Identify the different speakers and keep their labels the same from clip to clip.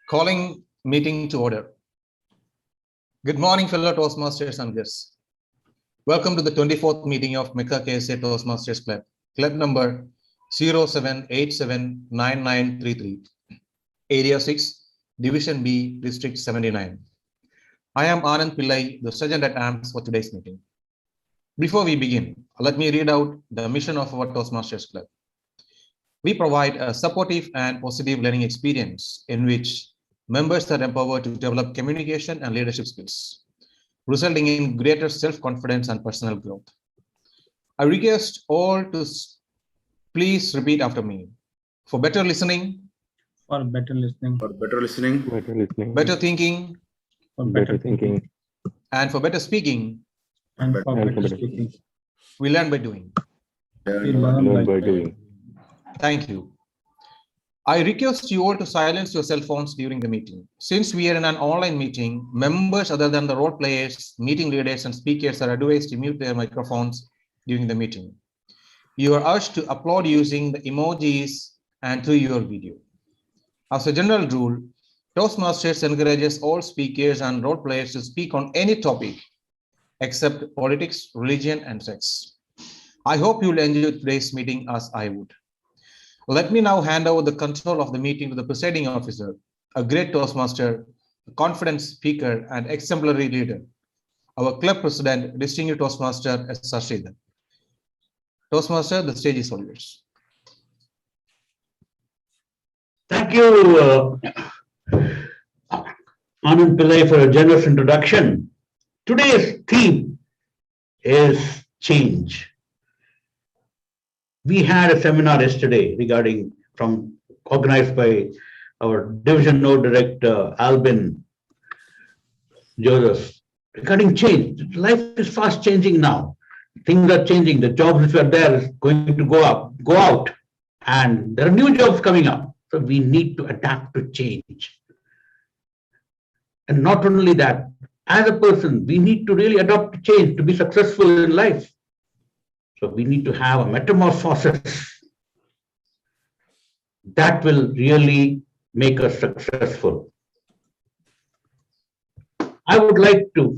Speaker 1: Calling meeting to order. Good morning, fellow Toastmasters and guests. Welcome to the 24th meeting of MECA KSA Toastmasters Club, club number 07879933, Area 6, Division B, District 79. I am Anand Pillai, the Sergeant at Arms for today's meeting. Before we begin, let me read out the mission of our Toastmasters Club. We provide a supportive and positive learning experience in which members are empowered to develop communication and leadership skills, resulting in greater self-confidence and personal growth. I request all to please repeat after me. For better listening,
Speaker 2: For better listening.
Speaker 3: For better listening.
Speaker 4: Better listening.
Speaker 1: better thinking,
Speaker 2: For
Speaker 4: better thinking.
Speaker 1: and for better speaking,
Speaker 2: And for
Speaker 4: And
Speaker 2: better
Speaker 4: for
Speaker 2: speaking.
Speaker 1: we learn by doing.
Speaker 2: We learn
Speaker 4: Learn
Speaker 2: by
Speaker 4: by doing.
Speaker 1: Thank you. I request you all to silence your cell phones during the meeting. Since we are in an online meeting, members other than the role players, meeting leaders, and speakers are advised to mute their microphones during the meeting. You are urged to upload using the emojis and through your video. As a general rule, Toastmasters encourages all speakers and role players to speak on any topic except politics, religion, and sex. I hope you will enjoy today's meeting as I would. Let me now hand over the control of the meeting to the presiding officer, a great Toastmaster, a confident speaker, and exemplary leader, our club president, distinguished Toastmaster S.R. Sridhar. Toastmaster, the stage is all yours.
Speaker 5: Thank you, Anand Pillai, for a generous introduction. Today's theme is change. We had a seminar yesterday organized by our Division No Director, Albin Joseph, regarding change. Life is fast changing now. Things are changing. The jobs which were there is going to go out, and there are new jobs coming up. So we need to adapt to change. And not only that, as a person, we need to really adapt to change to be successful in life. So we need to have a metamorphosis that will really make us successful. I would like to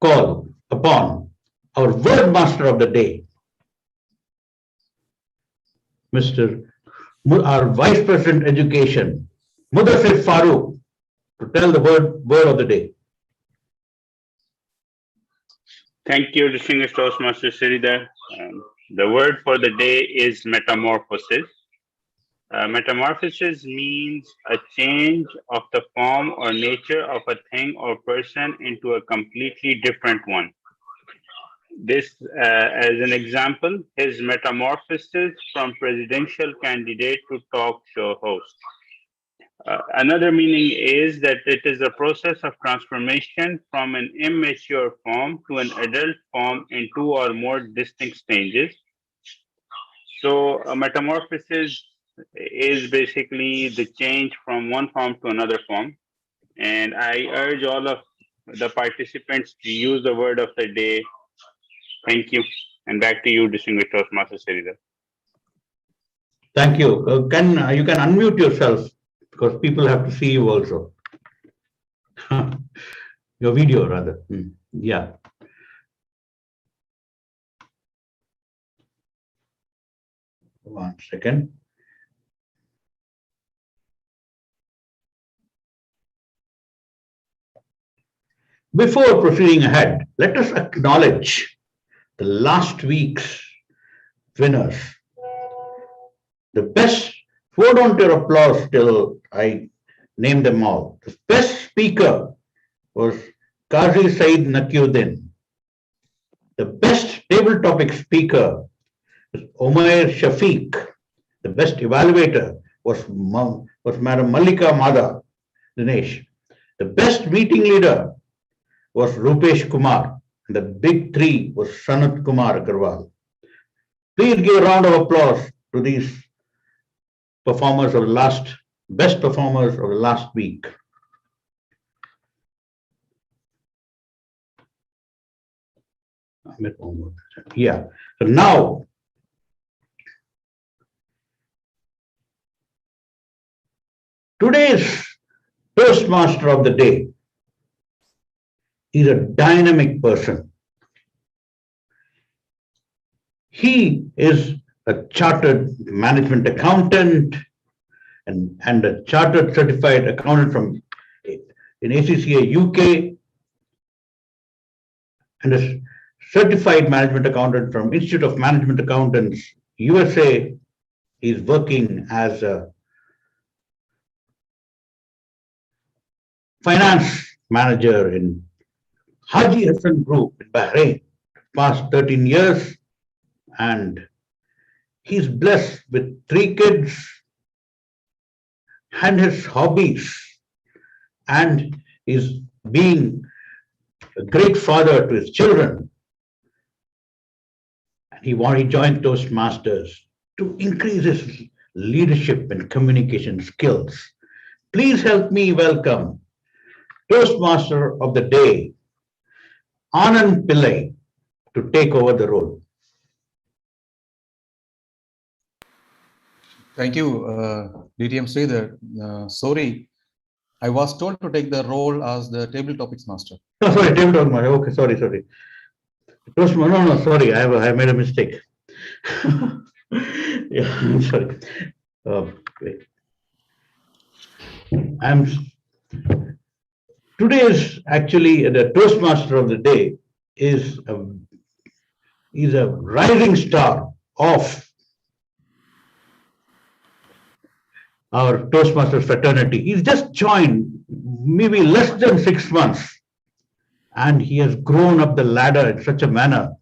Speaker 5: call upon our word master of the day, our Vice President Education, Mudassir Farooq, to tell the word of the day.
Speaker 6: Thank you, distinguished Toastmaster Sridhar. The word for the day is metamorphosis. Metamorphosis means a change of the form or nature of a thing or person into a completely different one. This, as an example, his metamorphosis from presidential candidate to talk show host. Another meaning is that it is a process of transformation from an immature form to an adult form in two or more distinct stages. So a metamorphosis is basically the change from one form to another form. And I urge all of the participants to use the word of the day. Thank you. And back to you, distinguished Toastmaster Sridhar.
Speaker 5: Thank you. You can unmute yourself, because people have to see you also. Your video, rather. Yeah. One second. Before proceeding ahead, let us acknowledge the last week's winners. The best, hold on to your applause till I name them all. The best speaker was Qazi Said Nakiuddin. The best table topic speaker was Umair Shafiq. The best evaluator was Madam Malika Madha Dinesh. The best meeting leader was Rupesh Kumar. And the big three was Sanat Kumar Agarwal. Please give a round of applause to these performers of the best performers of the last week. Yeah. So now, Today's Toastmaster of the day is a dynamic person. He is a chartered management accountant and a chartered certified accountant from in ACCA UK and a certified management accountant from Institute of Management Accountants USA. He's working as a finance manager in Haji Hassan Group in Bahrain, past 13 years, and he's blessed with 3 kids and his hobbies, and is being a great father to his children. He joined Toastmasters to increase his leadership and communication skills. Please help me welcome Toastmaster of the day, Anand Pillai, to take over the role.
Speaker 1: Thank you, DTM Sridhar. Sorry, I was told to take the role as the table topics master.
Speaker 5: Oh, sorry, table topics master. Okay, sorry. Toastmaster, no, sorry, I made a mistake. Yeah, I'm sorry. Wait. Today's actually the Toastmaster of the day is a rising star of our Toastmasters fraternity. He's just joined maybe less than 6 months, and he has grown up the ladder in such a manner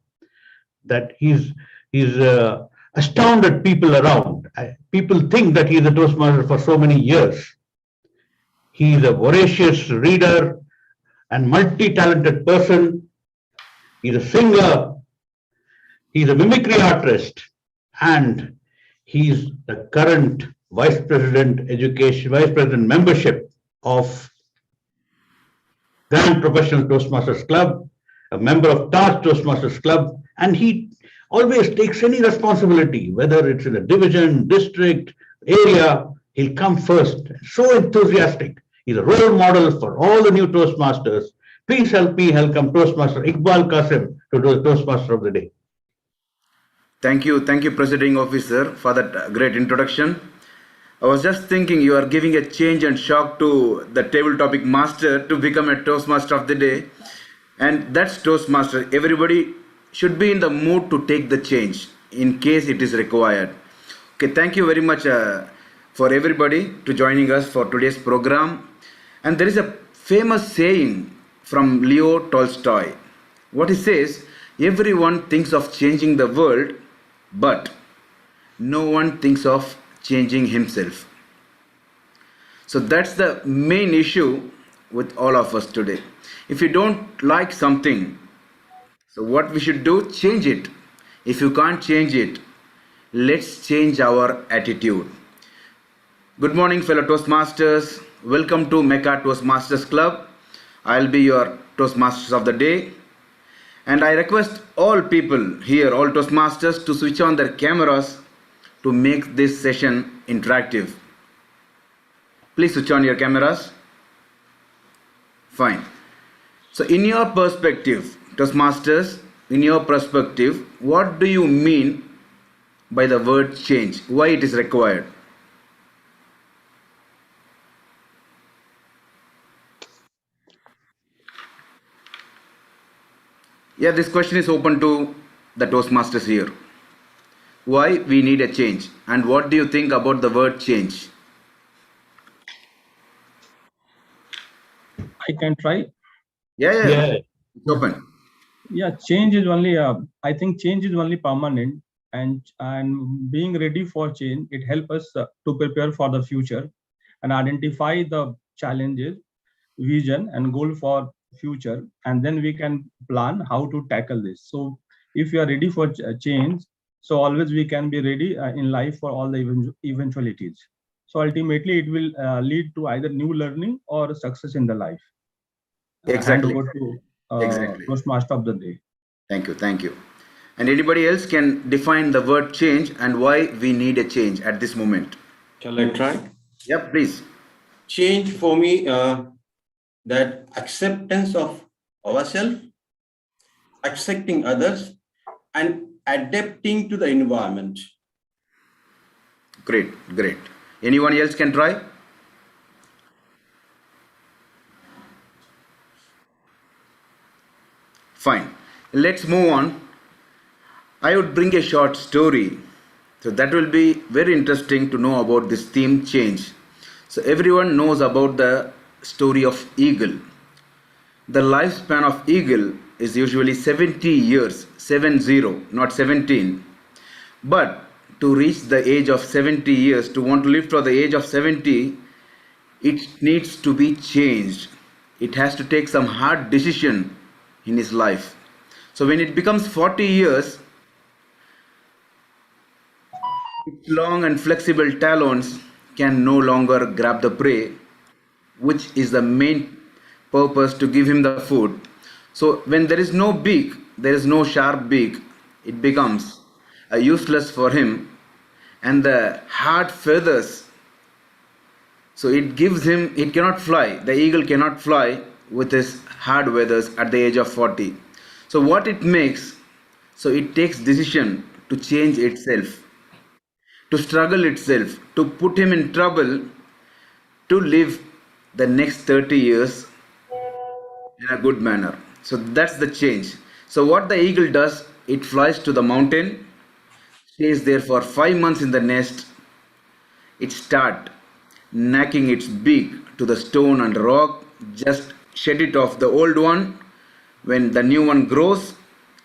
Speaker 5: that he's astounded people around. People think that he's a Toastmaster for so many years. He is a voracious reader and multi-talented person. He's a singer. He's a mimicry artist, and he's the current Vice President membership of Grand Professional Toastmasters Club, a member of Taj Toastmasters Club, and he always takes any responsibility, whether it's in a division, district, area, he'll come first. So enthusiastic. He's a role model for all the new Toastmasters. Please help me welcome Toastmaster Iqbal Qasim to do the Toastmaster of the day.
Speaker 3: Thank you, Presiding Officer, for that great introduction. I was just thinking you are giving a change and shock to the table topic master to become a Toastmaster of the day. And that's Toastmaster. Everybody should be in the mood to take the change in case it is required. Okay, thank you very much for everybody to joining us for today's program. And there is a famous saying from Leo Tolstoy. What he says, everyone thinks of changing the world, but no one thinks of changing himself. So that's the main issue with all of us today. If you don't like something, so what we should do, change it. If you can't change it, let's change our attitude. Good morning, fellow Toastmasters. Welcome to MECA Toastmasters Club. I'll be your Toastmasters of the day. And I request all people here, all Toastmasters, to switch on their cameras to make this session interactive. Please switch on your cameras. Fine. So in your perspective, Toastmasters, in your perspective, what do you mean by the word change? Why it is required? Yeah, this question is open to the Toastmasters here. Why we need a change, and what do you think about the word change?
Speaker 2: I can try.
Speaker 3: Yeah. It's open.
Speaker 2: Yeah, change is only. I think change is only permanent, and being ready for change, it helps us to prepare for the future and identify the challenges, vision, and goal for future, and then we can plan how to tackle this. So if you are ready for change, so always we can be ready in life for all the eventualities. So ultimately it will lead to either new learning or success in the life.
Speaker 3: Exactly.
Speaker 2: Hand over to
Speaker 3: Exactly.
Speaker 2: Toastmaster of the day.
Speaker 3: Thank you. And anybody else can define the word change and why we need a change at this moment.
Speaker 4: Shall I try?
Speaker 3: Yep, please.
Speaker 4: change for me, that acceptance of ourselves, accepting others, and adapting to the environment.
Speaker 3: Great, great. Anyone else can try? Fine. Let's move on. I would bring a short story. So that will be very interesting to know about this theme change. So everyone knows about the story of eagle. The lifespan of eagle is usually 70 years, 70, not 17. But to reach the age of 70 years, to want to live for the age of 70, it needs to be changed. It has to take some hard decision in his life. So when it becomes 40 years, its long and flexible talons can no longer grab the prey, which is the main purpose to give him the food. So when there is no beak, there is no sharp beak, it becomes useless for him. And the hard feathers, so it gives him, it cannot fly. The eagle cannot fly with his hard feathers at the age of 40. So what it makes, so it takes decision to change itself, to struggle itself, to put him in trouble, to live the next 30 years in a good manner. So that's the change. So what the eagle does, it flies to the mountain, stays there for 5 months in the nest. It starts knacking its beak to the stone and rock, just shed it off the old one. When the new one grows,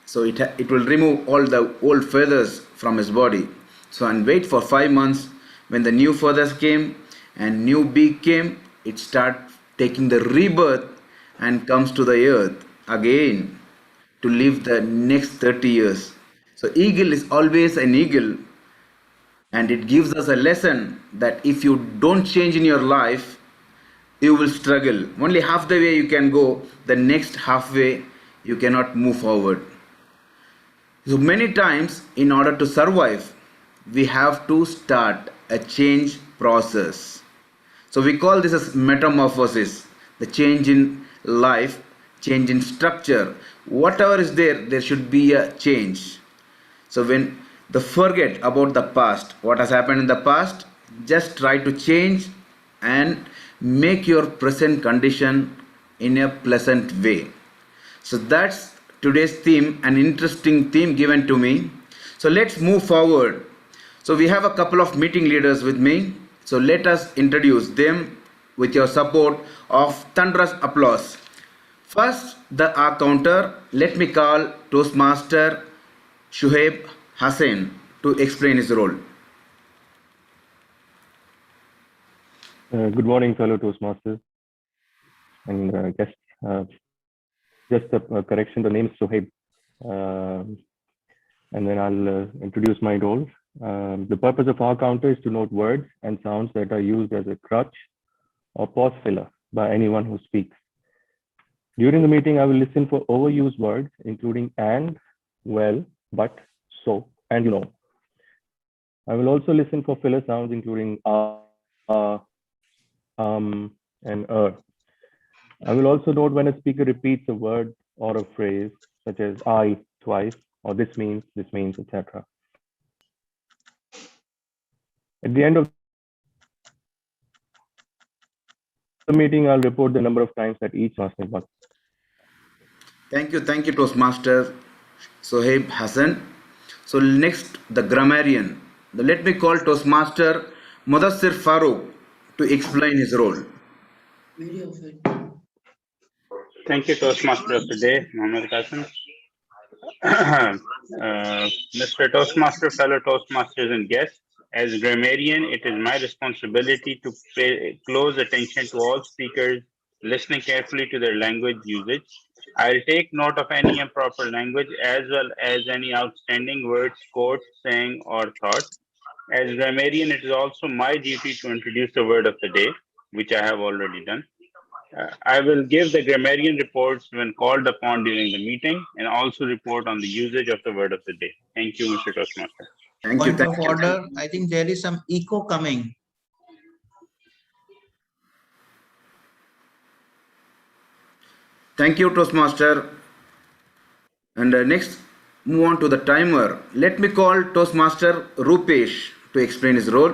Speaker 3: so it will remove all the old feathers from his body. So and wait for 5 months. When the new feathers came and new beak came, it starts taking the rebirth and comes to the earth again to live the next 30 years. So eagle is always an eagle, and it gives us a lesson that if you don't change in your life, you will struggle. Only half the way you can go, the next halfway you cannot move forward. So many times in order to survive, we have to start a change process. So we call this as metamorphosis, the change in life, change in structure. Whatever is there, there should be a change. So when the forget about the past, what has happened in the past, just try to change and make your present condition in a pleasant way. So that's today's theme, an interesting theme given to me. So let's move forward. So we have a couple of meeting leaders with me. So let us introduce them with your support of thunderous applause. First, the counter. Let me call Toastmaster Shuhaib Hassan to explain his role.
Speaker 7: Good morning, fellow Toastmasters and guests. Just a correction, the name is Suhaib. And then I'll introduce my role. The purpose of our counter is to note words and sounds that are used as a crutch or pause filler by anyone who speaks. During the meeting, I will listen for overused words, including and, well, but, so, and you know. I will also listen for filler sounds, including and I will also note when a speaker repeats a word or a phrase, such as I twice, or this means, etc. At the end of the meeting, I'll report the number of times that each master was.
Speaker 3: Thank you, Toastmaster Sohaib Hassan. So next, the grammarian. Let me call Toastmaster Mudassir Farooq to explain his role.
Speaker 6: Thank you, Toastmaster of the day, Mohammed Qasim. Mr. Toastmaster, fellow Toastmasters and guests, as grammarian, it is my responsibility to pay close attention to all speakers, listening carefully to their language usage. I'll take note of any improper language as well as any outstanding words, quotes, saying, or thoughts. As grammarian, it is also my duty to introduce the word of the day, which I have already done. I will give the grammarian reports when called upon during the meeting and also report on the usage of the word of the day. Thank you, Mr. Toastmaster.
Speaker 3: Thank you.
Speaker 8: Point of order, I think there is some echo coming.
Speaker 3: Thank you, Toastmaster. And next, move on to the timer. Let me call Toastmaster Rupesh to explain his role.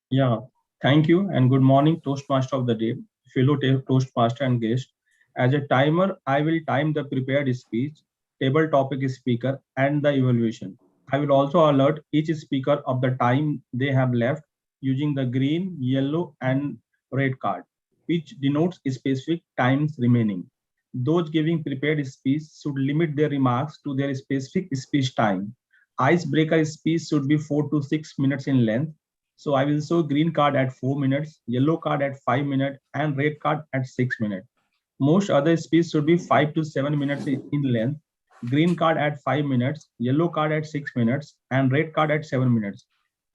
Speaker 2: Yeah, thank you and good morning, Toastmaster of the day, fellow Toastmaster and guest. As a timer, I will time the prepared speech, table topic speaker, and the evaluation. I will also alert each speaker of the time they have left using the green, yellow, and red card, which denotes specific times remaining. Those giving prepared speech should limit their remarks to their specific speech time. Icebreaker speech should be 4 to 6 minutes in length. So I will show green card at 4 minutes, yellow card at 5 minutes, and red card at 6 minutes. Most other speeches should be 5 to 7 minutes in length. Green card at 5 minutes, yellow card at 6 minutes, and red card at 7 minutes.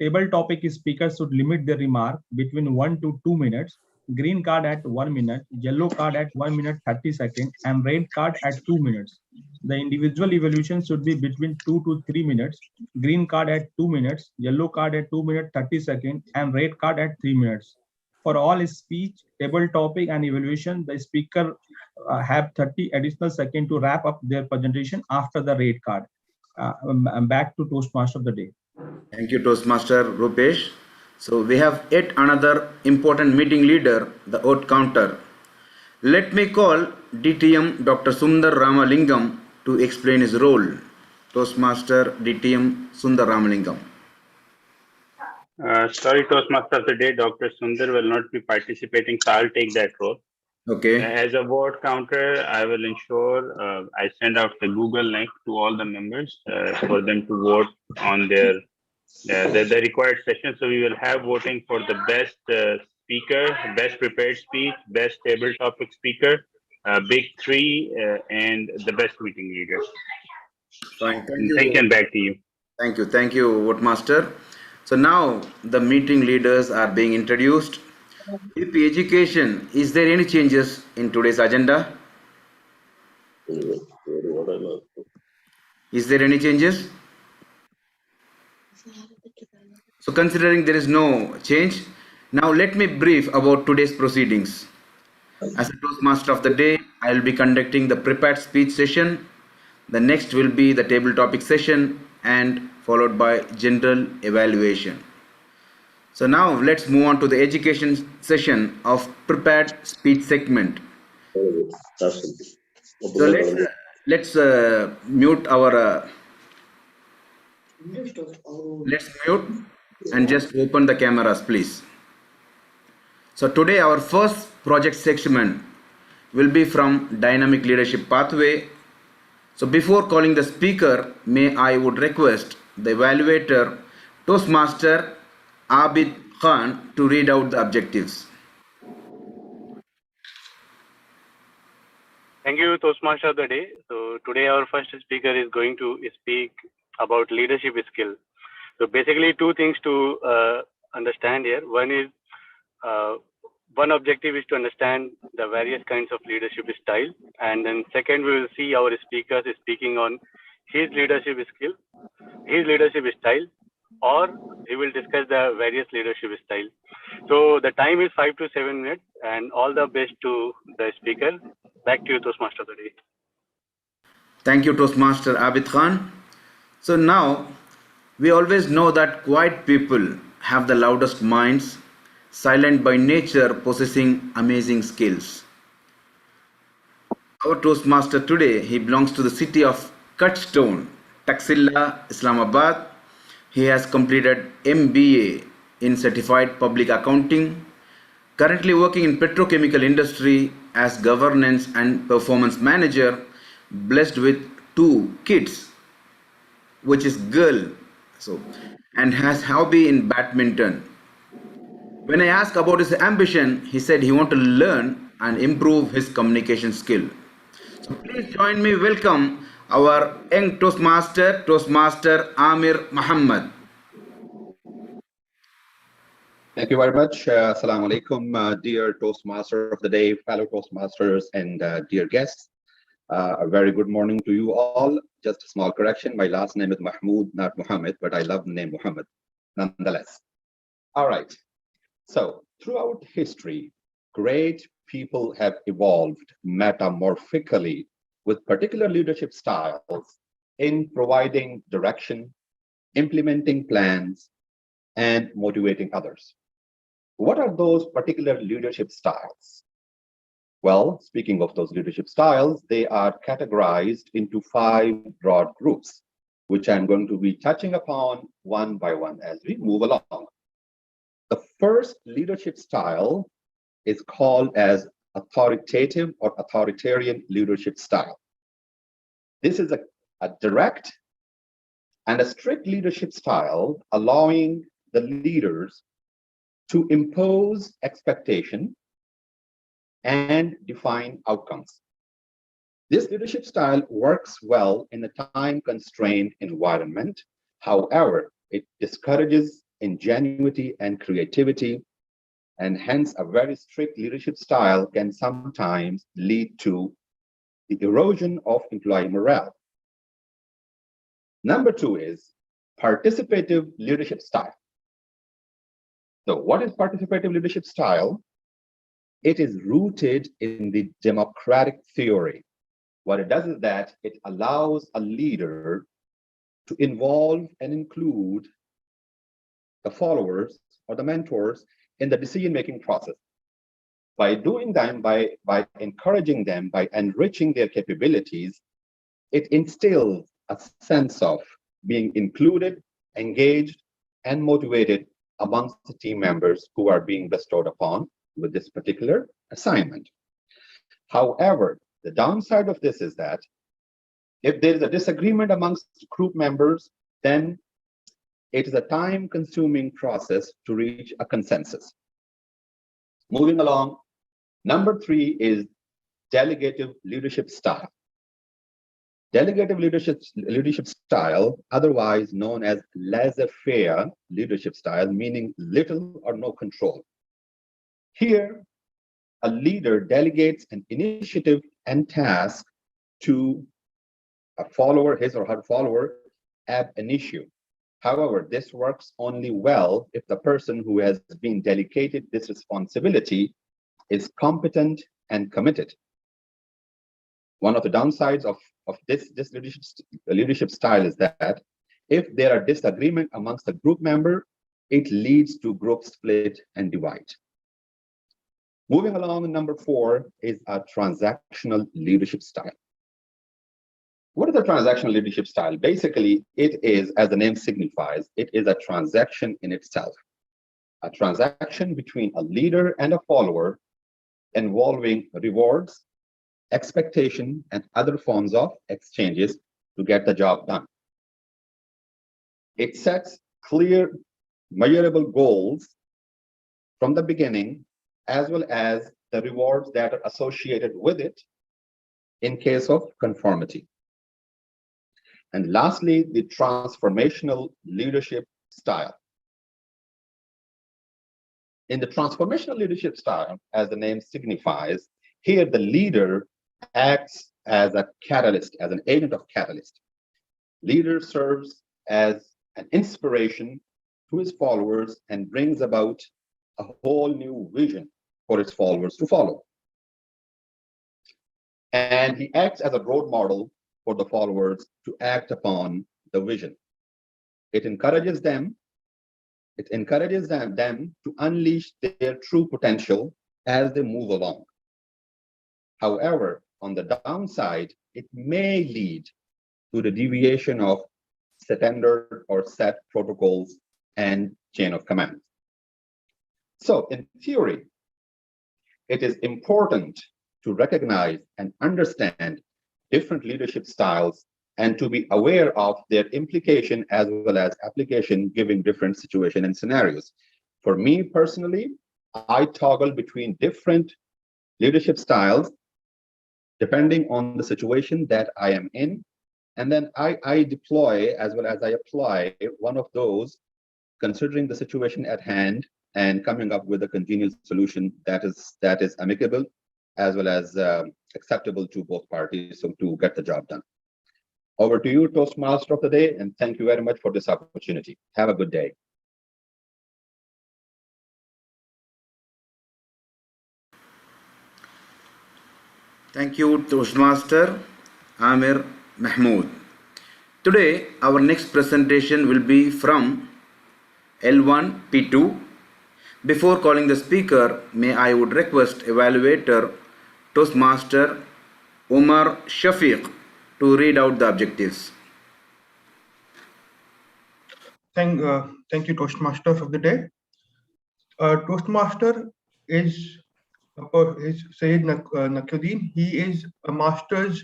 Speaker 2: Table topic speakers should limit their remark between 1 to 2 minutes. Green card at 1 minute, yellow card at 1 minute 30 seconds, and red card at 2 minutes. The individual evaluation should be between 2 to 3 minutes. Green card at 2 minutes, yellow card at 2 minutes 30 seconds, and red card at 3 minutes. For all speech, table topic, and evaluation, the speaker have 30 additional seconds to wrap up their presentation after the red card. Back to Toastmaster of the day.
Speaker 3: Thank you, Toastmaster Rupesh. So we have yet another important meeting leader, the vote counter. Let me call DTM Dr. Sundar Ramalingam to explain his role. Toastmaster DTM Sundar Ramalingam.
Speaker 6: Sorry, Toastmaster of the day, Dr. Sundar will not be participating, so I'll take that role.
Speaker 3: Okay.
Speaker 6: As a vote counter, I will ensure I send out the Google link to all the members for them to vote on their the required session. So we will have voting for the best speaker, best prepared speech, best table topic speaker, big three, and the best meeting leader.
Speaker 3: Fine. Thank you.
Speaker 6: Thank you, and back to you.
Speaker 3: Thank you. Thank you, vote master. So now the meeting leaders are being introduced. VP Education, is there any changes in today's agenda? Is there any changes? So considering there is no change, now let me brief about today's proceedings. As a Toastmaster of the day, I will be conducting the prepared speech session. The next will be the table topic session and followed by general evaluation. So now let's move on to the education session of prepared speech segment. So let's mute our let's mute and just open the cameras, please. So today our first project segment will be from Dynamic Leadership Pathway. So before calling the speaker, I would request the evaluator, Toastmaster Abid Khan, to read out the objectives.
Speaker 8: Thank you, Toastmaster of the day. So today our first speaker is going to speak about leadership skill. So basically two things to understand here. One is one objective is to understand the various kinds of leadership style, and then second we will see our speakers speaking on his leadership skill, his leadership style, or he will discuss the various leadership style. So the time is 5 to 7 minutes, and all the best to the speaker. Back to you, Toastmaster of the day.
Speaker 3: Thank you, Toastmaster Abid Khan. So now we always know that quiet people have the loudest minds, silent by nature, possessing amazing skills. Our Toastmaster today, he belongs to the city of Cutstone, Taxila, Islamabad. He has completed MBA in Certified Public Accounting, currently working in petrochemical industry as governance and performance manager, blessed with 2 kids, which is girl, and has hobby in badminton. When I asked about his ambition, he said he wants to learn and improve his communication skill. So please join me, welcome our young Toastmaster, Toastmaster Amir Muhammad.
Speaker 9: Thank you very much. Assalamu alaikum, dear Toastmaster of the day, fellow Toastmasters, and dear guests. A very good morning to you all. Just a small correction. My last name is Mahmoud, not Muhammad, but I love the name Muhammad nonetheless. All right. So throughout history, great people have evolved metamorphically with particular leadership styles in providing direction, implementing plans, and motivating others. What are those particular leadership styles? Well, speaking of those leadership styles, they are categorized into 5 broad groups, which I'm going to be touching upon one by one as we move along. The first leadership style is called as authoritative or authoritarian leadership style. This is a direct and a strict leadership style, allowing the leaders to impose expectation and define outcomes. This leadership style works well in a time-constrained environment. However, it discourages ingenuity and creativity, and hence a very strict leadership style can sometimes lead to the erosion of employee morale. Number 2 is participative leadership style. So what is participative leadership style? It is rooted in the democratic theory. What it does is that it allows a leader to involve and include the followers or the mentors in the decision-making process. By doing them, by encouraging them, by enriching their capabilities, it instills a sense of being included, engaged, and motivated amongst the team members who are being bestowed upon with this particular assignment. However, the downside of this is that if there is a disagreement amongst group members, then it is a time-consuming process to reach a consensus. Moving along, number 3 is delegative leadership style. Delegative leadership style, otherwise known as laissez-faire leadership style, meaning little or no control. Here, a leader delegates an initiative and task to a follower, his or her follower, ab initio. However, this works only well if the person who has been delegated this responsibility is competent and committed. One of the downsides of this leadership style is that if there are disagreement amongst the group member, it leads to group split and divide. Moving along, number 4 is a transactional leadership style. What is a transactional leadership style? Basically, it is, as the name signifies, it is a transaction in itself. A transaction between a leader and a follower involving rewards, expectation, and other forms of exchanges to get the job done. It sets clear, measurable goals from the beginning, as well as the rewards that are associated with it in case of conformity. And lastly, the transformational leadership style. In the transformational leadership style, as the name signifies, here the leader acts as a catalyst, as an agent of catalyst. Leader serves as an inspiration to his followers and brings about a whole new vision for his followers to follow. And he acts as a role model for the followers to act upon the vision. It encourages them to unleash their true potential as they move along. However, on the downside, it may lead to the deviation of standard or set protocols and chain of command. So in theory, it is important to recognize and understand different leadership styles and to be aware of their implication as well as application given different situations and scenarios. For me personally, I toggle between different leadership styles depending on the situation that I am in. And then I deploy as well as I apply one of those, considering the situation at hand and coming up with a congenial solution that is amicable as well as acceptable to both parties, so to get the job done. Over to you, Toastmaster of the day, and thank you very much for this opportunity. Have a good day.
Speaker 3: Thank you, Toastmaster Amir Mahmood. Today, our next presentation will be from L1P2. Before calling the speaker, I would request evaluator Toastmaster Omar Shafiq to read out the objectives.
Speaker 10: Thank you, Toastmasters of the day. Toastmaster is Syed Nakuddin. He is a master's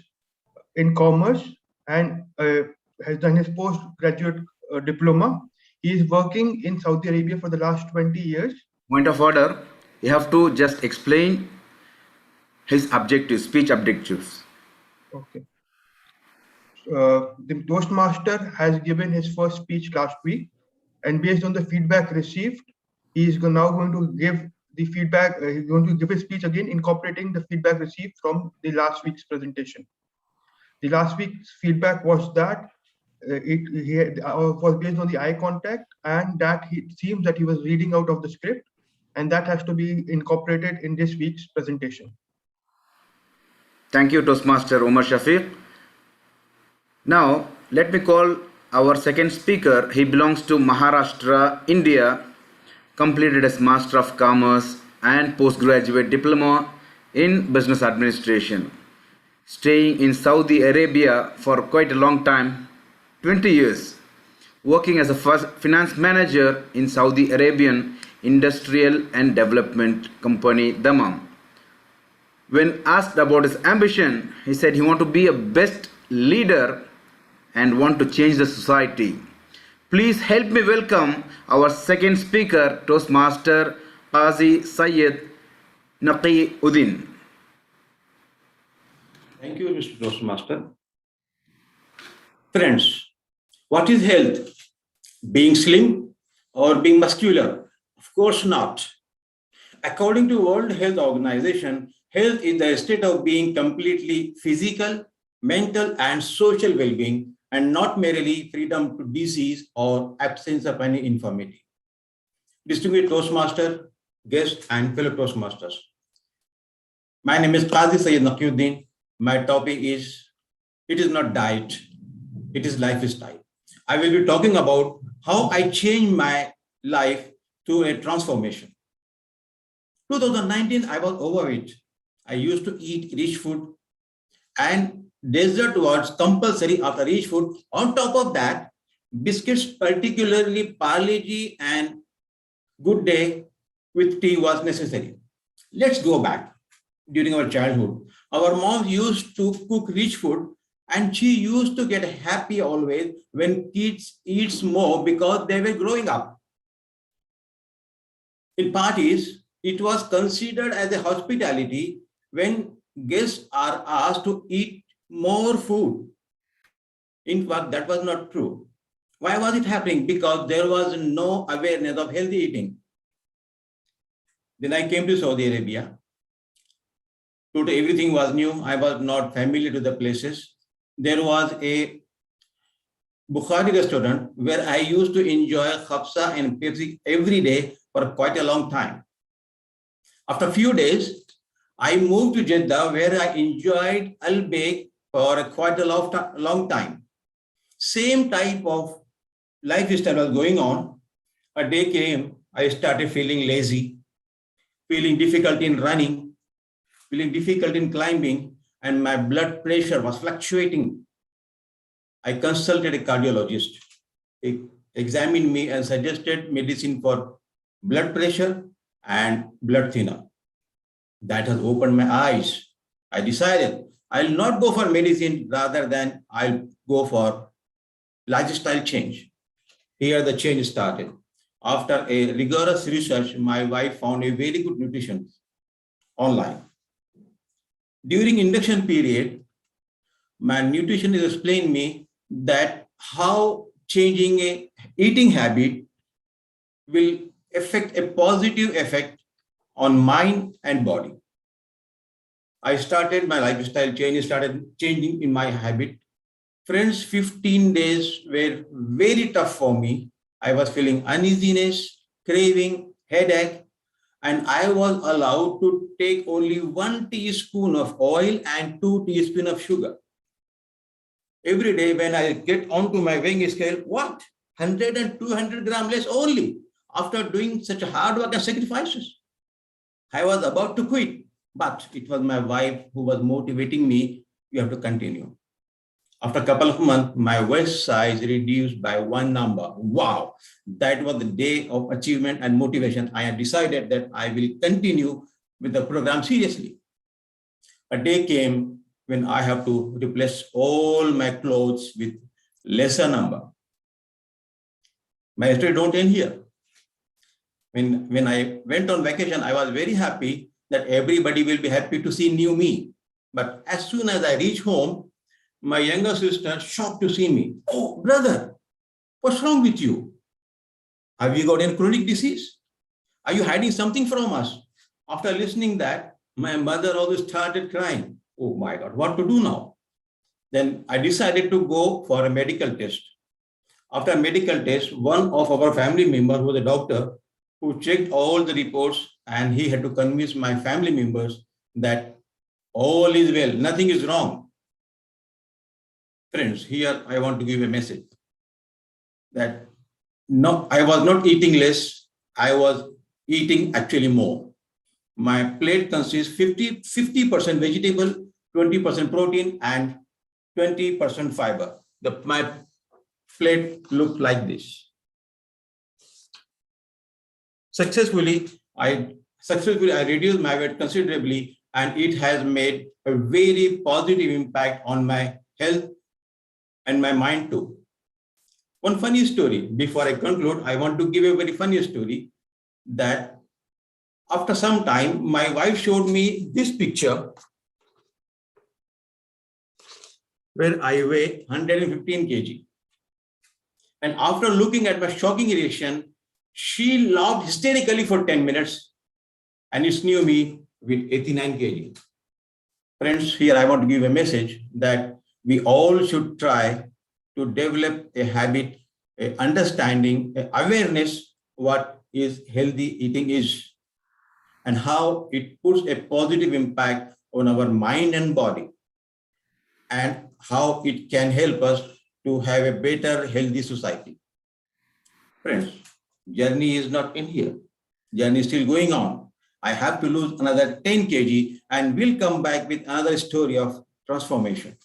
Speaker 10: in commerce and has done his postgraduate diploma. He is working in Saudi Arabia for the last 20 years.
Speaker 3: Point of order, you have to just explain his objectives, speech objectives.
Speaker 10: Okay. The Toastmaster has given his first speech last week, and based on the feedback received, he is now going to give the feedback. He's going to give his speech again, incorporating the feedback received from the last week's presentation. The last week's feedback was that it was based on the eye contact, and that it seems that he was reading out of the script, and that has to be incorporated in this week's presentation.
Speaker 3: Thank you, Toastmaster Omar Shafiq. Now, let me call our second speaker. He belongs to Maharashtra, India, completed as Master of Commerce and postgraduate diploma in Business Administration. Staying in Saudi Arabia for quite a long time, 20 years, working as a finance manager in Saudi Arabian Industrial and Development Company, Dammam. When asked about his ambition, he said he wanted to be a best leader and want to change the society. Please help me welcome our second speaker, Toastmaster Qazi Syed Naqiuddin.
Speaker 4: Thank you, Mr. Toastmaster. Friends, what is health? Being slim or being muscular? Of course not. According to World Health Organization, health is the state of being completely physical, mental, and social well-being, and not merely freedom to disease or absence of any infirmity. Distinguished Toastmaster, guests, and fellow Toastmasters. My name is Qazi Syed Naqiuddin. My topic is, it is not diet, it is lifestyle. I will be talking about how I changed my life through a transformation. 2019, I was overweight. I used to eat rich food, and dessert was compulsory after rich food. On top of that, biscuits, particularly Parle-G and Good Day with tea, was necessary. Let's go back. During our childhood, our mom used to cook rich food, and she used to get happy always when kids eat more because they were growing up. In parties, it was considered as a hospitality when guests are asked to eat more food. In fact, that was not true. Why was it happening? Because there was no awareness of healthy eating. Then I came to Saudi Arabia. Today, everything was new. I was not familiar to the places. There was a Bukhari restaurant where I used to enjoy khapsa and Pepsi every day for quite a long time. After a few days, I moved to Jeddah where I enjoyed al-Baik for quite a long time. Same type of lifestyle was going on. A day came, I started feeling lazy, feeling difficult in running, feeling difficult in climbing, and my blood pressure was fluctuating. I consulted a cardiologist. He examined me and suggested medicine for blood pressure and blood thinner. That has opened my eyes. I decided I'll not go for medicine, rather than I'll go for lifestyle change. Here the change started. After a rigorous research, my wife found a very good nutrition online. During induction period, my nutritionist explained me that how changing a eating habit will affect a positive effect on mind and body. I started my lifestyle change, started changing in my habit. Friends, 15 days were very tough for me. I was feeling uneasiness, craving, headache, and I was allowed to take only 1 teaspoon of oil and 2 teaspoons of sugar. Every day when I get onto my weighing scale, what? 100 and 200 grams less only after doing such hard work and sacrifices. I was about to quit, but it was my wife who was motivating me. You have to continue. After a couple of months, my waist size reduced by 1 number. Wow, that was the day of achievement and motivation. I had decided that I will continue with the program seriously. A day came when I have to replace all my clothes with lesser number. My story don't end here. When I went on vacation, I was very happy that everybody will be happy to see new me. But as soon as I reach home, my younger sister shocked to see me. Oh, brother, what's wrong with you? Have you got any chronic disease? Are you hiding something from us? After listening that, my mother always started crying. Oh my God, what to do now? Then I decided to go for a medical test. After a medical test, one of our family members was a doctor who checked all the reports, and he had to convince my family members that all is well, nothing is wrong. Friends, here I want to give a message that no, I was not eating less, I was eating actually more. My plate consists 50% vegetable, 20% protein, and 20% fiber. My plate looked like this. Successfully, I reduced my weight considerably, and it has made a very positive impact on my health and my mind too. One funny story, before I conclude, I want to give a very funny story that after some time, my wife showed me this picture where I weigh 115 kg. And after looking at my shocking reaction, she laughed hysterically for 10 minutes and it's new me with 89 kg. Friends, here I want to give a message that we all should try to develop a habit, a understanding, a awareness what is healthy eating is and how it puts a positive impact on our mind and body and how it can help us to have a better, healthy society. Friends, journey is not in here. Journey is still going on. I have to lose another 10 kg and will come back with another story of transformation.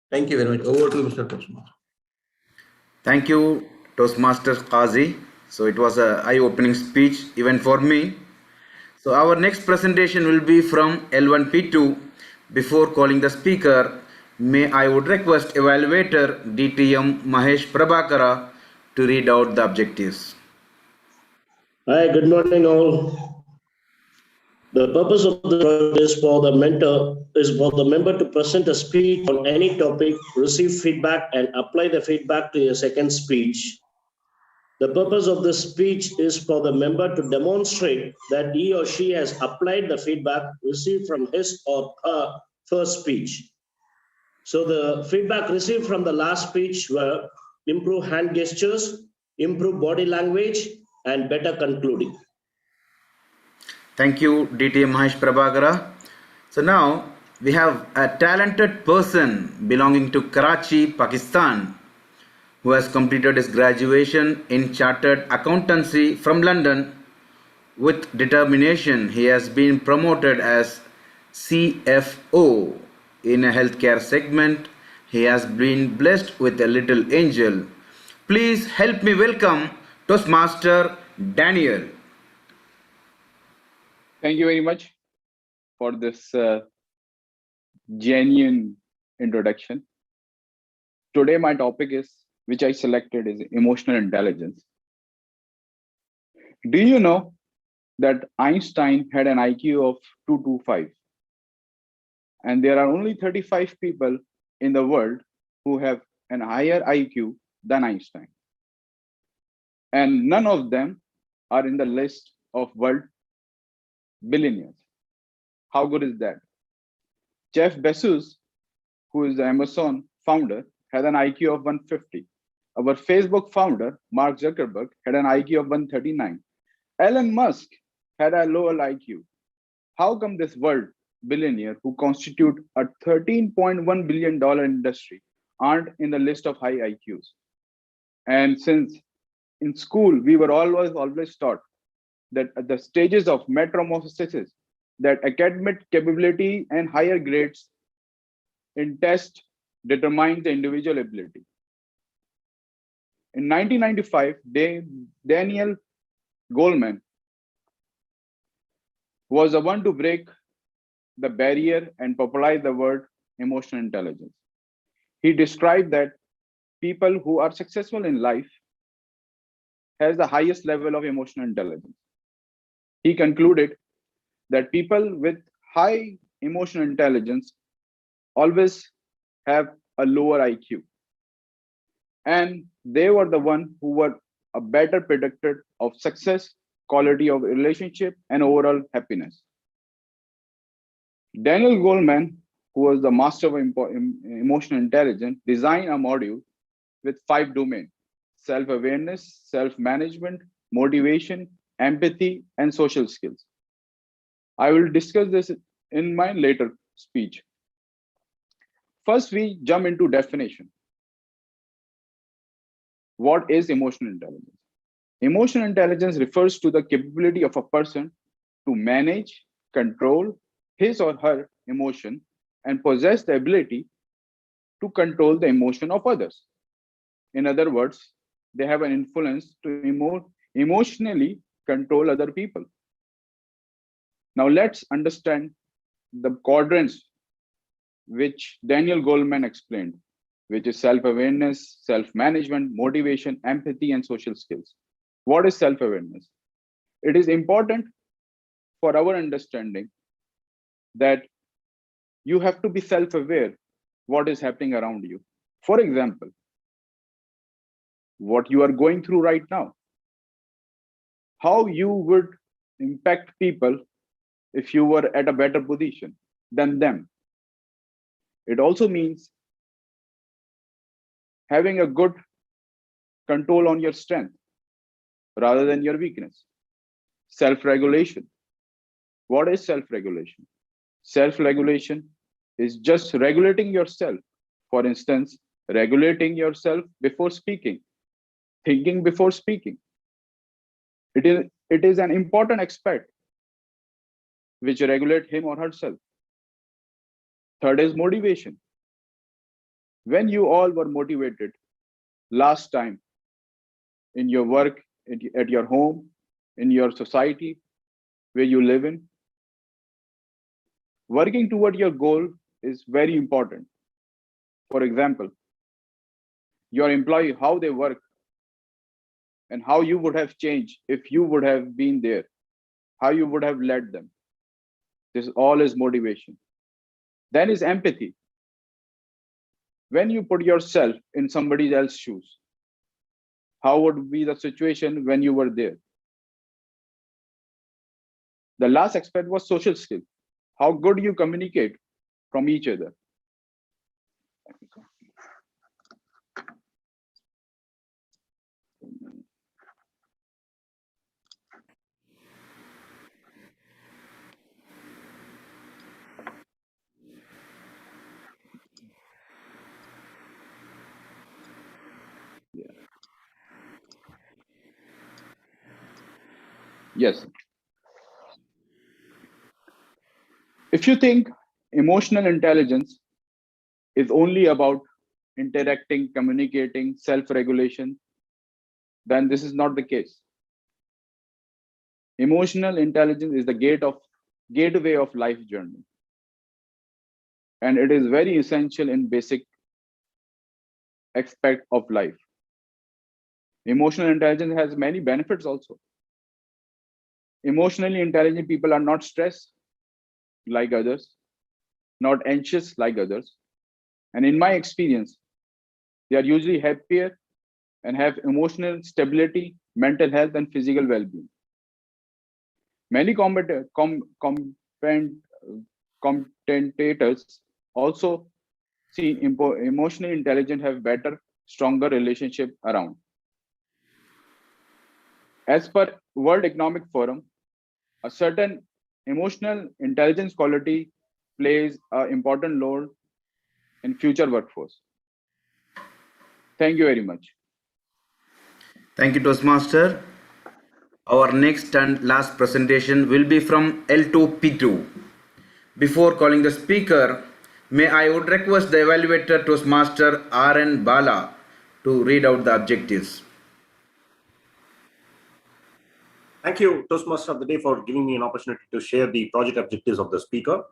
Speaker 4: Thank you very much. Over to Mr. Toastmaster.
Speaker 3: Thank you, Toastmasters Qazi. So it was an eye-opening speech even for me. So our next presentation will be from L1P2. Before calling the speaker, I would request evaluator DTM Mahesh Prabhakara to read out the objectives.
Speaker 11: Hi, good morning all. The purpose of the project is for the member to present a speech on any topic, receive feedback and apply the feedback to a second speech. The purpose of this speech is for the member to demonstrate that he or she has applied the feedback received from his or her first speech. So the feedback received from the last speech were improve hand gestures, improve body language, and better concluding.
Speaker 3: Thank you, DTM Mahesh Prabhakara. So now we have a talented person belonging to Karachi, Pakistan, who has completed his graduation in Chartered Accountancy from London. With determination, he has been promoted as CFO in a healthcare segment. He has been blessed with a little angel. Please help me welcome Toastmaster Daniel.
Speaker 12: Thank you very much for this genuine introduction. Today my topic is, which I selected, is emotional intelligence. Do you know that Einstein had an IQ of 225? And there are only 35 people in the world who have an higher IQ than Einstein. And none of them are in the list of world billionaires. How good is that? Jeff Bezos, who is the Amazon founder, had an IQ of 150. Our Facebook founder, Mark Zuckerberg, had an IQ of 139. Elon Musk had a lower IQ. How come this world billionaire who constitute a $13.1 billion industry aren't in the list of high IQs? And since in school, we were always taught that at the stages of metamorphosis, that academic capability and higher grades in test determine the individual ability. In 1995, Daniel Goleman was the one to break the barrier and popularize the word emotional intelligence. He described that people who are successful in life has the highest level of emotional intelligence. He concluded that people with high emotional intelligence always have a lower IQ. And they were the one who were a better predictor of success, quality of relationship, and overall happiness. Daniel Goleman, who was the master of emotional intelligence, designed a module with 5 domains: self-awareness, self-management, motivation, empathy, and social skills. I will discuss this in my later speech. First, we jump into definition. What is emotional intelligence? Emotional intelligence refers to the capability of a person to manage, control his or her emotion and possess the ability to control the emotion of others. In other words, they have an influence to emotionally control other people. Now let's understand the quadrants which Daniel Goleman explained, which is self-awareness, self-management, motivation, empathy, and social skills. What is self-awareness? It is important for our understanding that you have to be self-aware what is happening around you. For example, what you are going through right now, how you would impact people if you were at a better position than them. It also means having a good control on your strength rather than your weakness. Self-regulation. What is self-regulation? Self-regulation is just regulating yourself. For instance, regulating yourself before speaking, thinking before speaking. It is an important aspect which regulate him or herself. Third is motivation. When you all were motivated last time in your work, at your home, in your society, where you live in, working toward your goal is very important. For example, your employee, how they work and how you would have changed if you would have been there, how you would have led them. This all is motivation. Then is empathy. When you put yourself in somebody else's shoes, how would be the situation when you were there? The last aspect was social skill. How good you communicate from each other. Yes. If you think emotional intelligence is only about interacting, communicating, self-regulation, then this is not the case. Emotional intelligence is the gateway of life journey. And it is very essential in basic aspect of life. Emotional intelligence has many benefits also. Emotionally intelligent people are not stressed like others, not anxious like others. And in my experience, they are usually happier and have emotional stability, mental health, and physical well-being. Many commentators also see emotionally intelligent have better, stronger relationship around. As per World Economic Forum, a certain emotional intelligence quality plays an important role in future workforce. Thank you very much.
Speaker 3: Thank you, Toastmaster. Our next and last presentation will be from L2P2. Before calling the speaker, I would request the evaluator Toastmaster R.N. Bala to read out the objectives.
Speaker 13: Thank you, Toastmaster of the Day, for giving me an opportunity to share the project objectives of the speaker.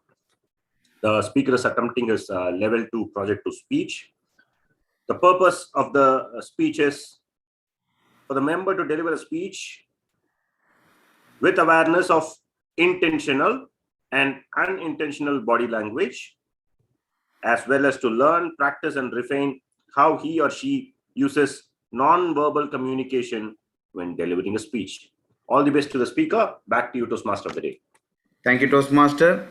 Speaker 13: The speaker is attempting his level 2 project to speech. The purpose of the speech is for the member to deliver a speech with awareness of intentional and unintentional body language, as well as to learn, practice, and refine how he or she uses non-verbal communication when delivering a speech. All the best to the speaker. Back to you, Toastmaster of the Day.
Speaker 3: Thank you, Toastmaster.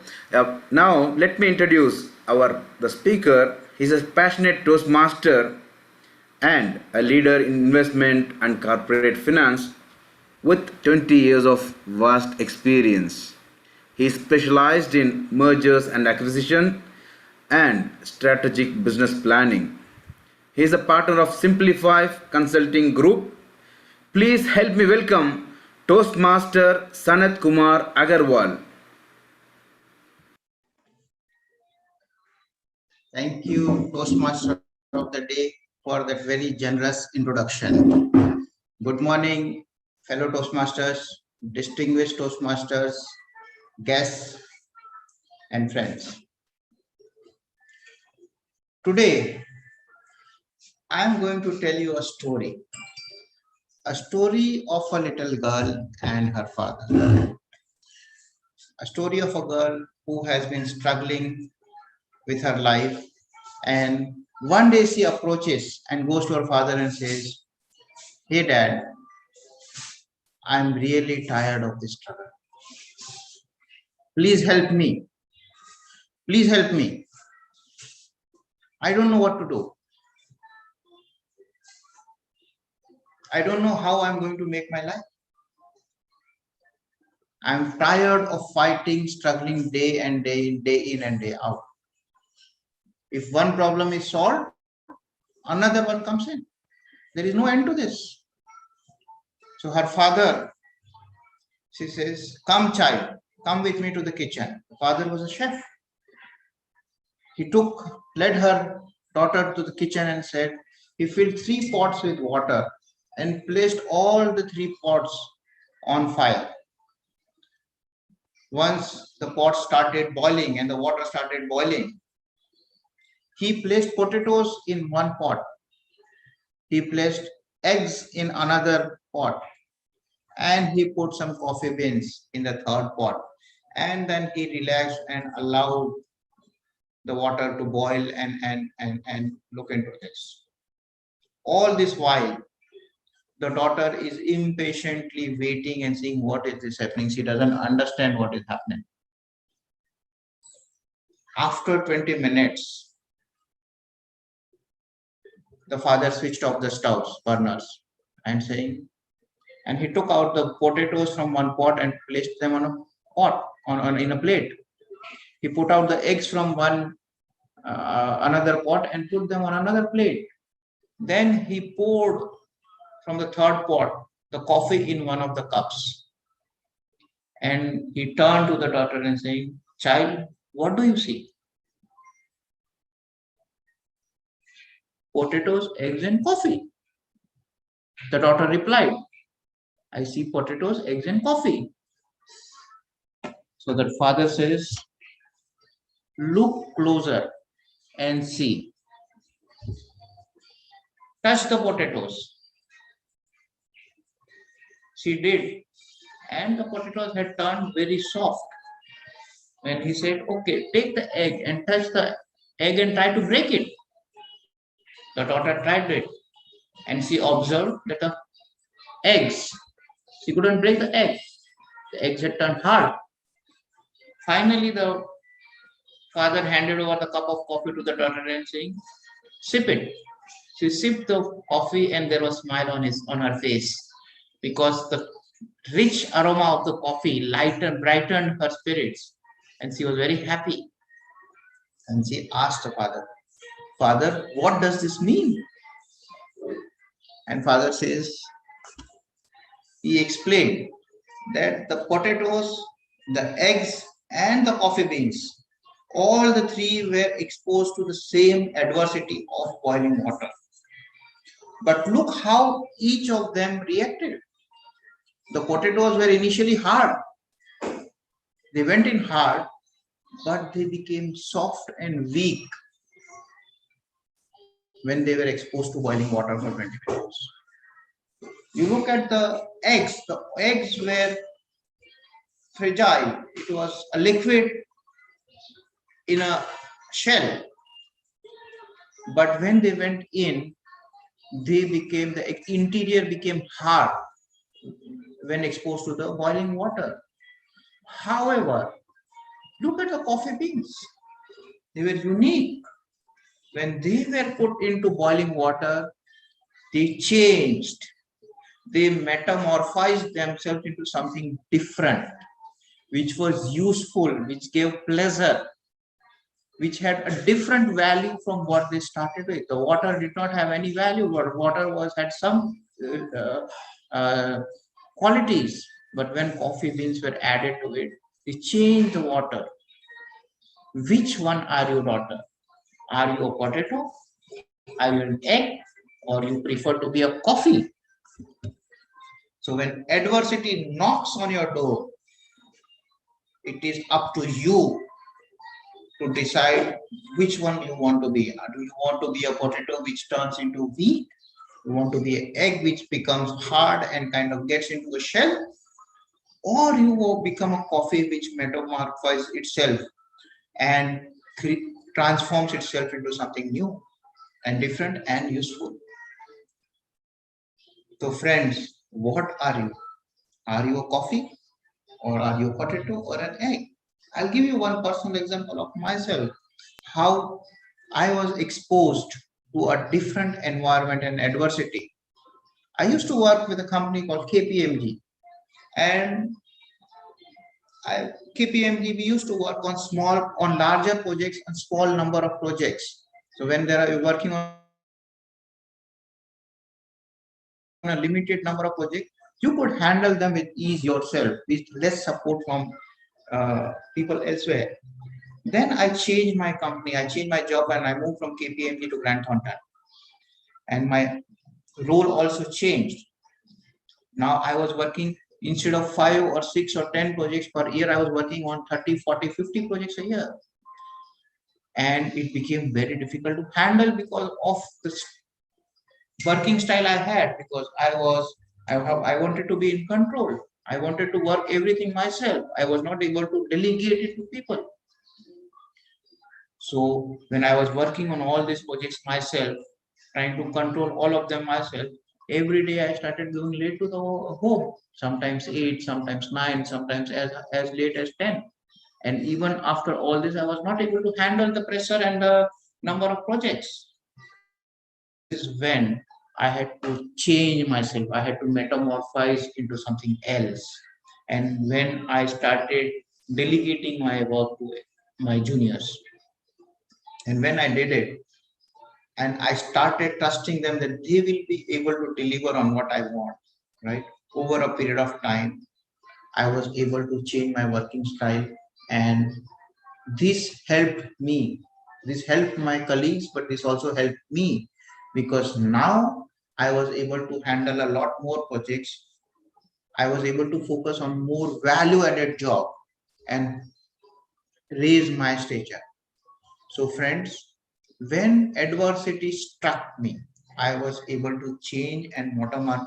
Speaker 3: Now, let me introduce the speaker. He's a passionate Toastmaster and a leader in investment and corporate finance with 20 years of vast experience. He is specialized in mergers and acquisition and strategic business planning. He is a partner of Simplify Consulting Group. Please help me welcome Toastmaster Sanat Kumar Agarwal.
Speaker 14: Thank you, Toastmaster of the Day, for that very generous introduction. Good morning, fellow Toastmasters, distinguished Toastmasters, guests, and friends. Today, I am going to tell you a story of a little girl and her father. A story of a girl who has been struggling with her life, and one day she approaches and goes to her father and says, "Hey Dad, I'm really tired of this struggle. Please help me. Please help me. I don't know what to do. I don't know how I'm going to make my life. I'm tired of fighting, struggling day and day in and day out. If one problem is solved, another one comes in. There is no end to this." So her father, she says, "Come child, come with me to the kitchen." The father was a chef. He led her daughter to the kitchen and said, he filled 3 pots with water and placed all the 3 pots on fire. Once the pot started boiling and the water started boiling, he placed potatoes in one pot. He placed eggs in another pot. And he put some coffee beans in the 3rd pot. And then he relaxed and allowed the water to boil and look into this. All this while, the daughter is impatiently waiting and seeing what is this happening. She doesn't understand what is happening. After 20 minutes, the father switched off the burners, and he took out the potatoes from one pot and placed them on a pot, in a plate. He put out the eggs from another pot and put them on another plate. Then he poured from the 3rd pot the coffee in one of the cups. And he turned to the daughter and saying, "Child, what do you see?" "Potatoes, eggs, and coffee." The daughter replied, "I see potatoes, eggs, and coffee." So the father says, "Look closer and see. Touch the potatoes." She did, and the potatoes had turned very soft. When he said, "Okay, take the egg and touch the egg and try to break it," the daughter tried it, and she observed that the eggs, she couldn't break the egg. The eggs had turned hard. Finally, the father handed over the cup of coffee to the daughter and saying, "Sip it." She sipped the coffee and there was a smile on her face, because the rich aroma of the coffee brightened her spirits, and she was very happy. And she asked her father, "Father, what does this mean?" And father says, he explained that the potatoes, the eggs, and the coffee beans, all the three were exposed to the same adversity of boiling water. But look how each of them reacted. The potatoes were initially hard. They went in hard, but they became soft and weak when they were exposed to boiling water for 20 minutes. You look at the eggs were fragile. It was a liquid in a shell. But when they went in, the interior became hard when exposed to the boiling water. However, look at the coffee beans. They were unique. When they were put into boiling water, they changed. They metamorphized themselves into something different, which was useful, which gave pleasure, which had a different value from what they started with. The water did not have any value, but water had some qualities. But when coffee beans were added to it, they changed the water. Which one are you, daughter? Are you a potato? Are you an egg? Or you prefer to be a coffee? So when adversity knocks on your door, it is up to you to decide which one you want to be. Do you want to be a potato which turns into wheat? You want to be an egg which becomes hard and kind of gets into a shell? Or you will become a coffee which metamorphozes itself and transforms itself into something new and different and useful. So friends, what are you? Are you a coffee, or are you a potato, or an egg? I'll give you one personal example of myself, how I was exposed to a different environment and adversity. I used to work with a company called KPMG, and KPMG, we used to work on larger projects and small number of projects. So when you're working on a limited number of projects, you could handle them with ease yourself, with less support from people elsewhere. Then I changed my company, I changed my job, and I moved from KPMG to Grant Thornton. And my role also changed. Now I was working, instead of 5 or 6 or 10 projects per year, I was working on 30, 40, 50 projects a year. And it became very difficult to handle because of the working style I had, because I wanted to be in control. I wanted to work everything myself. I was not able to delegate it to people. So when I was working on all these projects myself, trying to control all of them myself, every day I started going late to the home, sometimes 8, sometimes 9, sometimes as late as 10. And even after all this, I was not able to handle the pressure and the number of projects. This is when I had to change myself. I had to metamorphose into something else. And when I started delegating my work to my juniors, and when I did it, and I started trusting them that they will be able to deliver on what I want, right? Over a period of time, I was able to change my working style, and this helped me. This helped my colleagues, but this also helped me, because now I was able to handle a lot more projects. I was able to focus on more value-added job and raise my stature. So friends, when adversity struck me, I was able to change and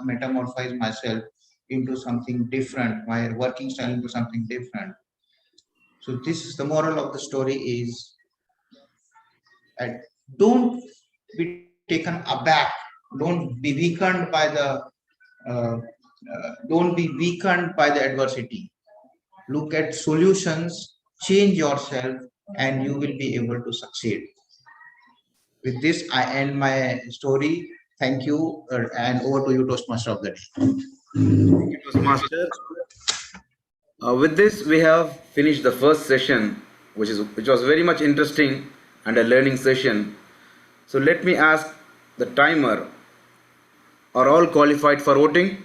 Speaker 14: metamorphose myself into something different, my working style into something different. So this is the moral of the story is, don't be taken aback, don't be weakened by the adversity. Look at solutions, change yourself, and you will be able to succeed. With this, I end my story. Thank you, and over to you, Toastmaster of the Day.
Speaker 3: Toastmaster. With this, we have finished the first session, which was very much interesting and a learning session. So let me ask the timer: are all qualified for voting?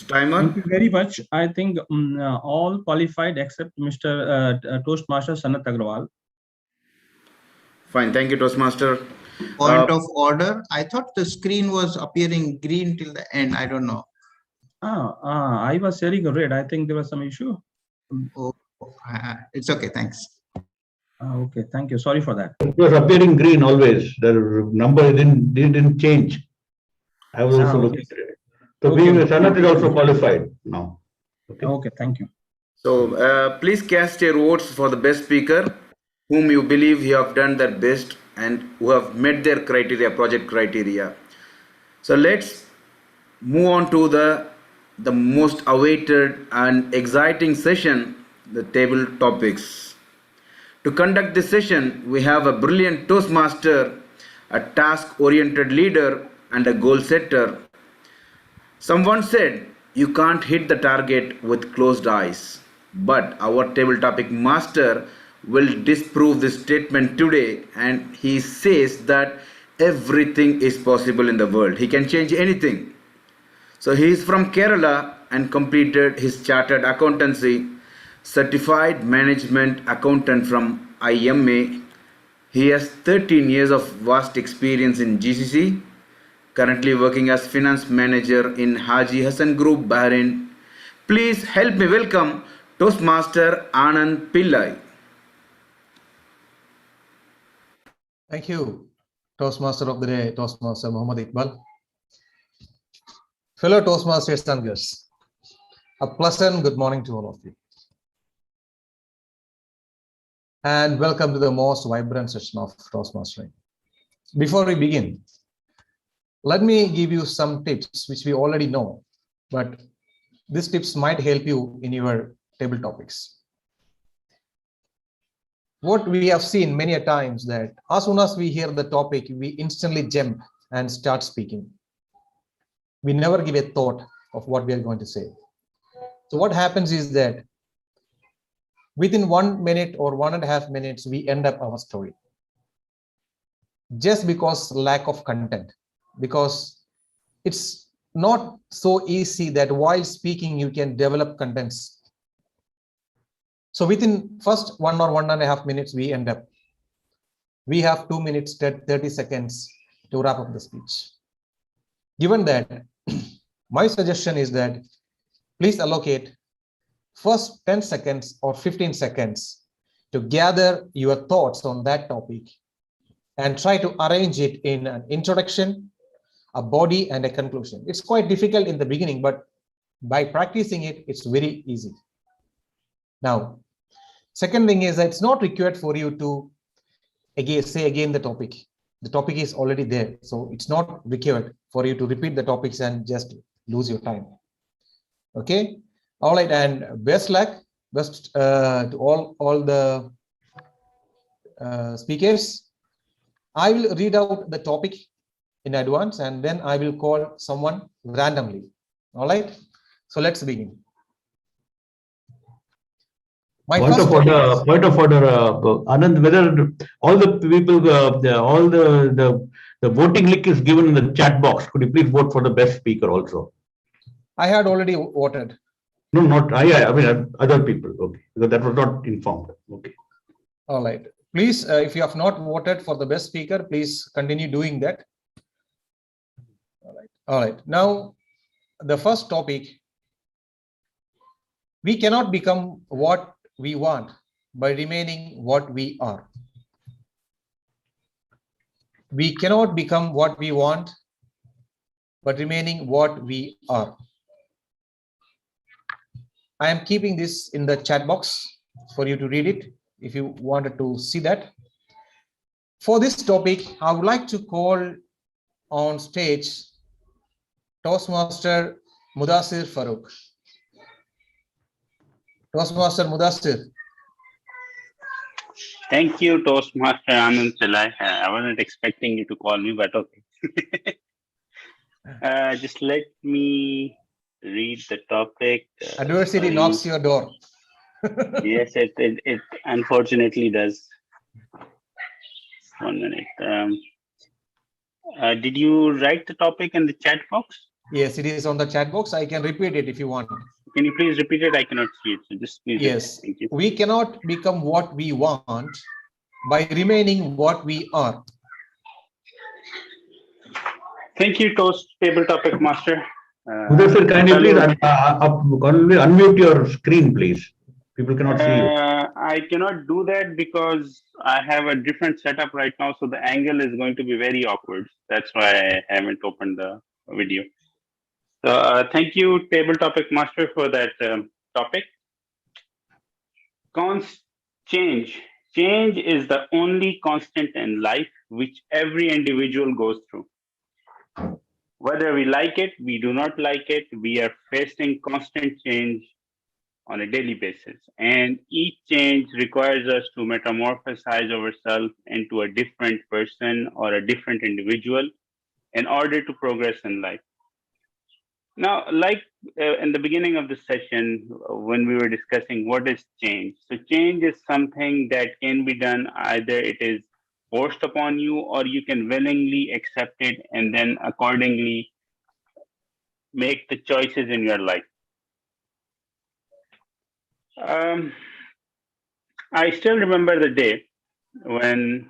Speaker 3: Timer.
Speaker 2: Thank you very much. I think all qualified except Mr. Toastmaster Sanat Agrawal.
Speaker 3: Fine, thank you, Toastmaster.
Speaker 14: Point of order. I thought the screen was appearing green till the end. I don't know.
Speaker 2: I was sharing red. I think there was some issue.
Speaker 14: Oh, it's okay. Thanks.
Speaker 2: Okay, thank you. Sorry for that.
Speaker 5: It was appearing green always. The number didn't change. I was also looking at it. So Sanat is also qualified now.
Speaker 2: Okay, thank you.
Speaker 3: So please cast your votes for the best speaker, whom you believe you have done their best and who have met their criteria, project criteria. So let's move on to the most awaited and exciting session, the table topics. To conduct this session, we have a brilliant Toastmaster, a task-oriented leader, and a goal setter. Someone said, you can't hit the target with closed eyes. But our table topic master will disprove this statement today, and he says that everything is possible in the world. He can change anything. So he is from Kerala and completed his chartered accountancy, certified management accountant from IMA. He has 13 years of vast experience in GCC, currently working as finance manager in Haji Hassan Group, Bahrain. Please help me welcome Toastmaster Anand Pillai.
Speaker 1: Thank you, Toastmaster of the Day, Toastmaster Muhammad Iqbal. Fellow Toastmasters and guests, a pleasant good morning to all of you. And welcome to the most vibrant session of Toastmastering. Before we begin, let me give you some tips which we already know, but these tips might help you in your table topics. What we have seen many a times that as soon as we hear the topic, we instantly jump and start speaking. We never give a thought of what we are going to say. So what happens is that within 1 minute or 1.5 minutes, we end up our story. Just because lack of content, because it's not so easy that while speaking, you can develop contents. So within first 1 or 1.5 minutes, we end up. We have 2 minutes, 30 seconds to wrap up the speech. Given that, my suggestion is that please allocate first 10 seconds or 15 seconds to gather your thoughts on that topic and try to arrange it in an introduction, a body, and a conclusion. It's quite difficult in the beginning, but by practicing it, it's very easy. Now, second thing is that it's not required for you to say again the topic. The topic is already there, so it's not required for you to repeat the topics and just lose your time. Okay, all right, and best luck, best to all the speakers. I will read out the topic in advance and then I will call someone randomly. All right, so let's begin.
Speaker 5: Point of order, Anand, whether all the people, all the voting link is given in the chat box. Could you please vote for the best speaker also?
Speaker 1: I had already voted.
Speaker 5: No, not I mean other people. Okay, because that was not informed. Okay.
Speaker 1: All right. Please, if you have not voted for the best speaker, please continue doing that. All right. All right. Now, the first topic. We cannot become what we want by remaining what we are. We cannot become what we want but remaining what we are. I am keeping this in the chat box for you to read it if you wanted to see that. For this topic, I would like to call on stage Toastmaster Mudassir Farooq. Toastmaster Mudassir.
Speaker 6: Thank you, Toastmaster Anand Pillai. I wasn't expecting you to call me, but okay. Just let me read the topic.
Speaker 1: Adversity
Speaker 6: Sorry.
Speaker 1: knocks your door.
Speaker 6: Yes, it unfortunately does. 1 minute. Did you write the topic in the chat box?
Speaker 1: Yes, it is on the chat box. I can repeat it if you want.
Speaker 6: Can you please repeat it? I cannot see it. So just please.
Speaker 1: Yes.
Speaker 6: Thank you.
Speaker 1: We cannot become what we want by remaining what we are.
Speaker 6: Thank you, Toast Table Topic Master.
Speaker 5: Uday sir, can you please unmute your screen, please? People cannot see you.
Speaker 6: I cannot do that because I have a different setup right now, so the angle is going to be very awkward. That's why I haven't opened the video. So thank you, Table Topic Master, for that topic. Change. Change is the only constant in life which every individual goes through. Whether we like it, we do not like it, we are facing constant change on a daily basis. And each change requires us to metamorphosize ourselves into a different person or a different individual in order to progress in life. Now, like in the beginning of the session, when we were discussing what is change. So change is something that can be done, either it is forced upon you or you can willingly accept it and then accordingly make the choices in your life. I still remember the day when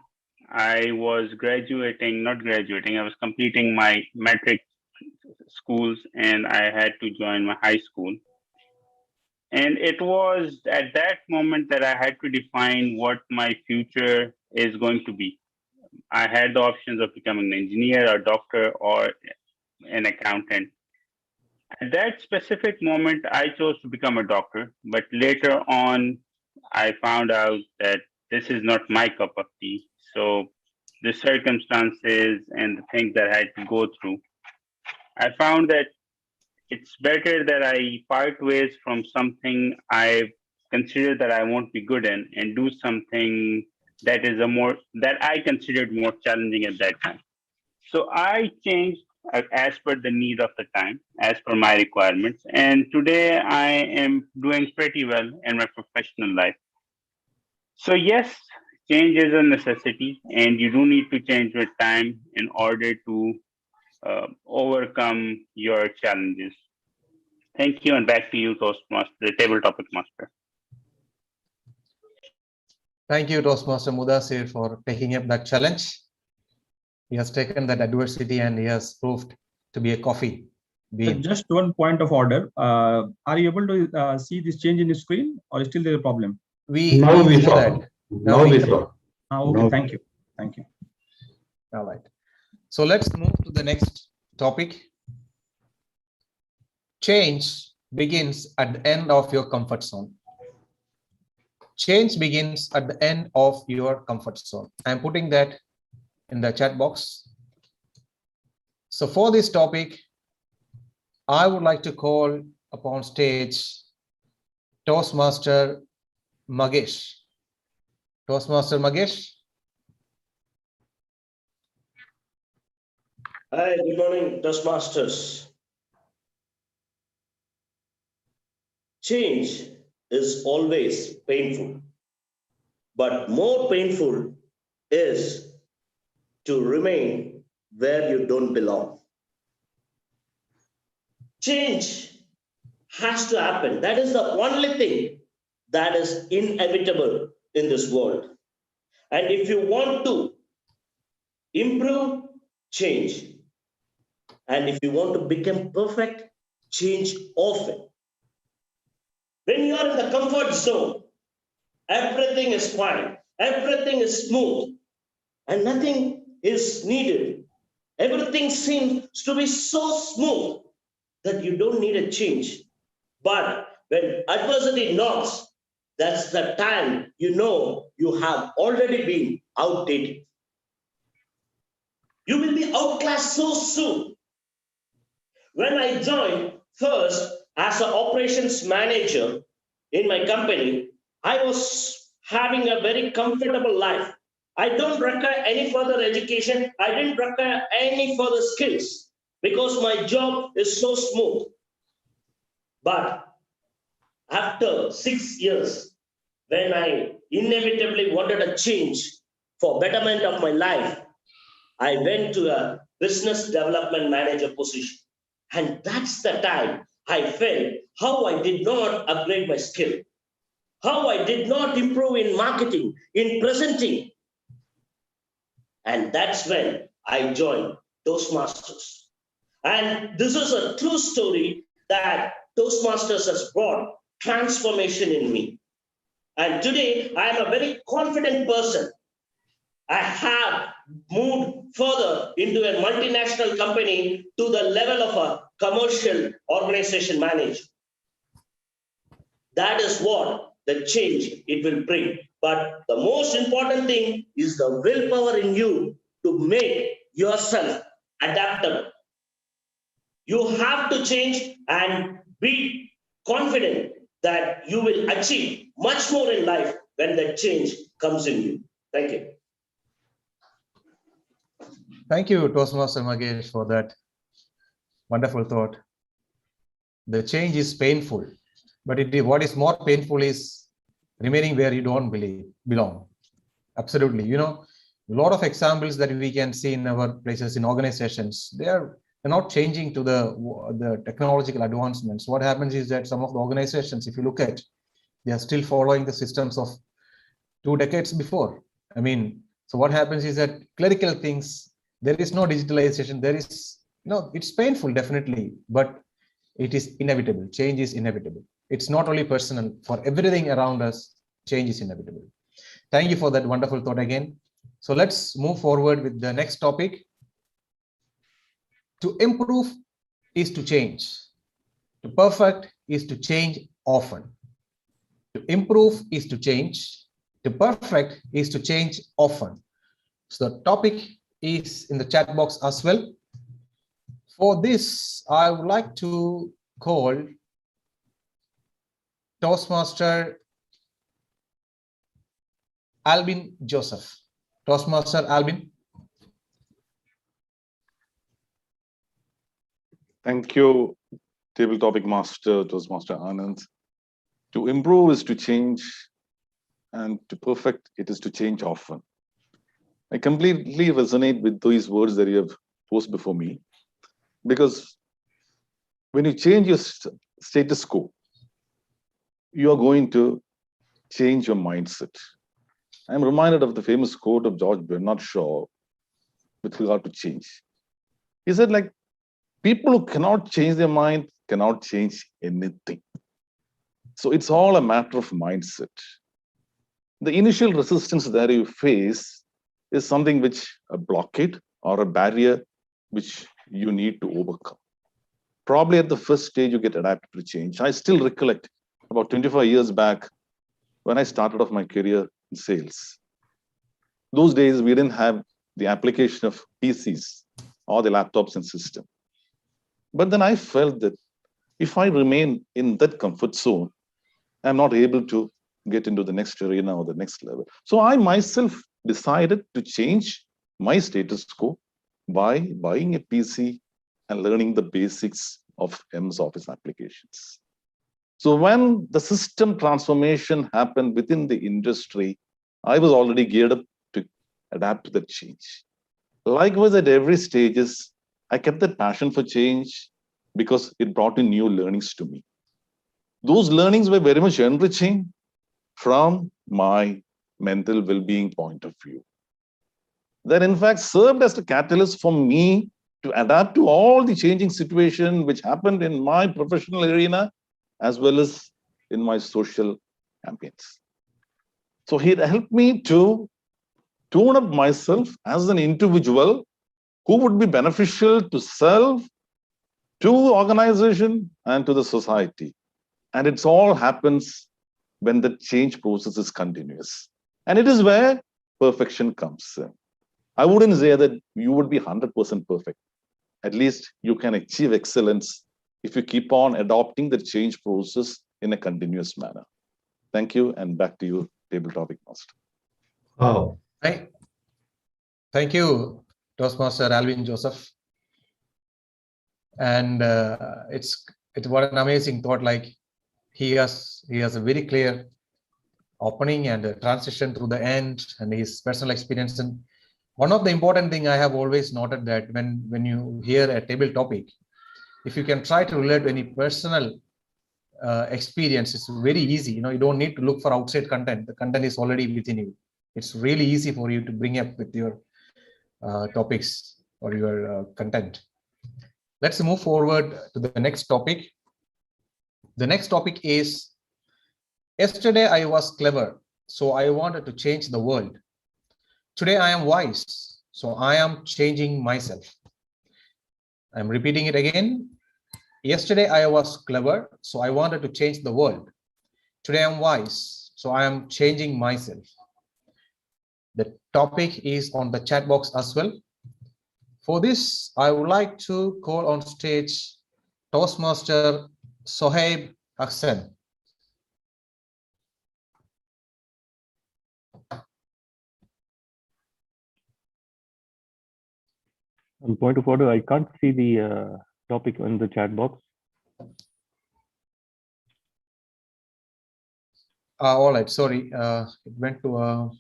Speaker 6: I was I was completing my matric schools and I had to join my high school. And it was at that moment that I had to define what my future is going to be. I had the options of becoming an engineer, a doctor, or an accountant. At that specific moment, I chose to become a doctor, but later on, I found out that this is not my cup of tea. So the circumstances and the things that I had to go through, I found that it's better that I part ways from something I consider that I won't be good in and do something that is that I considered more challenging at that time. So I changed as per the need of the time, as per my requirements. And today I am doing pretty well in my professional life. So yes, change is a necessity and you do need to change with time in order to overcome your challenges. Thank you, and back to you, Toastmaster, the Table Topic Master.
Speaker 1: Thank you, Toastmaster Mudasir, for taking up that challenge. He has taken that adversity and he has proved to be a coffee bean.
Speaker 2: Just one point of order. Are you able to see this change in the screen, or still there is a problem?
Speaker 5: Now we saw that. Now we saw.
Speaker 2: Okay, thank you. Thank you.
Speaker 1: All right. So let's move to the next topic. Change begins at the end of your comfort zone. Change begins at the end of your comfort zone. I'm putting that in the chat box. So for this topic, I would like to call upon stage Toastmaster Magesh. Toastmaster Magesh.
Speaker 11: Hi, good morning, Toastmasters. Change is always painful, but more painful is to remain where you don't belong. Change has to happen. That is the only thing that is inevitable in this world. And if you want to improve, change. And if you want to become perfect, change often. When you are in the comfort zone, everything is fine, everything is smooth, and nothing is needed. Everything seems to be so smooth that you don't need a change. But when adversity knocks, that's the time you know you have already been outdated. You will be outclassed so soon. When I joined first as an operations manager in my company, I was having a very comfortable life. I don't require any further education. I didn't require any further skills. because my job is so smooth. But after 6 years, when I inevitably wanted a change for betterment of my life, I went to a business development manager position. And that's the time I felt how I did not upgrade my skill, how I did not improve in marketing, in presenting. And that's when I joined Toastmasters. And this is a true story that Toastmasters has brought transformation in me. And today I am a very confident person. I have moved further into a multinational company to the level of a commercial organization manager. That is what the change it will bring. But the most important thing is the willpower in you to make yourself adaptable. You have to change and be confident that you will achieve much more in life when that change comes in you. Thank you.
Speaker 1: Thank you, Toastmaster Magesh, for that wonderful thought. The change is painful, but what is more painful is remaining where you don't belong. Absolutely. You know, a lot of examples that we can see in our places, in organizations, they're not changing to the technological advancements. What happens is that some of the organizations, if you look at, they are still following the systems of 2 decades before. I mean, so what happens is that clerical things, there is no digitalization. There is no, it's painful, definitely, but it is inevitable. Change is inevitable. It's not only personal. For everything around us, change is inevitable. Thank you for that wonderful thought again. So let's move forward with the next topic. To improve is to change. To perfect is to change often. To improve is to change. To perfect is to change often. So the topic is in the chat box as well. For this, I would like to call Toastmaster Albin Joseph. Toastmaster Albin.
Speaker 15: Thank you, Table Topic Master, Toastmaster Anand. To improve is to change, and to perfect it is to change often. I completely resonate with these words that you have posed before me, because when you change your status quo, you are going to change your mindset. I'm reminded of the famous quote of George Bernard Shaw with regard to change. He said, like, people who cannot change their mind cannot change anything. So it's all a matter of mindset. The initial resistance that you face is something which a blockade or a barrier which you need to overcome. Probably at the first stage, you get adapted to change. I still recollect about 25 years back when I started off my career in sales. Those days, we didn't have the application of PCs or the laptops and system. But then I felt that if I remain in that comfort zone, I'm not able to get into the next arena or the next level. So I myself decided to change my status quo by buying a PC and learning the basics of MS Office applications. So when the system transformation happened within the industry, I was already geared up to adapt to that change. Likewise, at every stages, I kept that passion for change because it brought in new learnings to me. Those learnings were very much enriching from my mental well-being point of view. That in fact served as the catalyst for me to adapt to all the changing situation which happened in my professional arena as well as in my social campaigns. So it helped me to tune up myself as an individual who would be beneficial to self, to organization, and to the society. And it all happens when the change process is continuous. And it is where perfection comes in. I wouldn't say that you would be 100% perfect. At least you can achieve excellence if you keep on adopting the change process in a continuous manner. Thank you, and back to you, Table Topic Master.
Speaker 5: Oh,
Speaker 1: Thank you, Toastmaster Alvin Joseph. And it's what an amazing thought. Like he has a very clear opening and a transition to the end, and his personal experience. And one of the important thing I have always noted that when you hear a table topic, if you can try to relate any personal experience, it's very easy. You don't need to look for outside content. The content is already within you. It's really easy for you to bring up with your topics or your content. Let's move forward to the next topic. The next topic is, yesterday I was clever, so I wanted to change the world. Today I am wise, so I am changing myself. I'm repeating it again. Yesterday I was clever, so I wanted to change the world. Today I'm wise, so I am changing myself. The topic is on the chat box as well. For this, I would like to call on stage Toastmaster Sohaib Hassan.
Speaker 7: On point of order, I can't see the topic on the chat box.
Speaker 1: All right, sorry, it went to.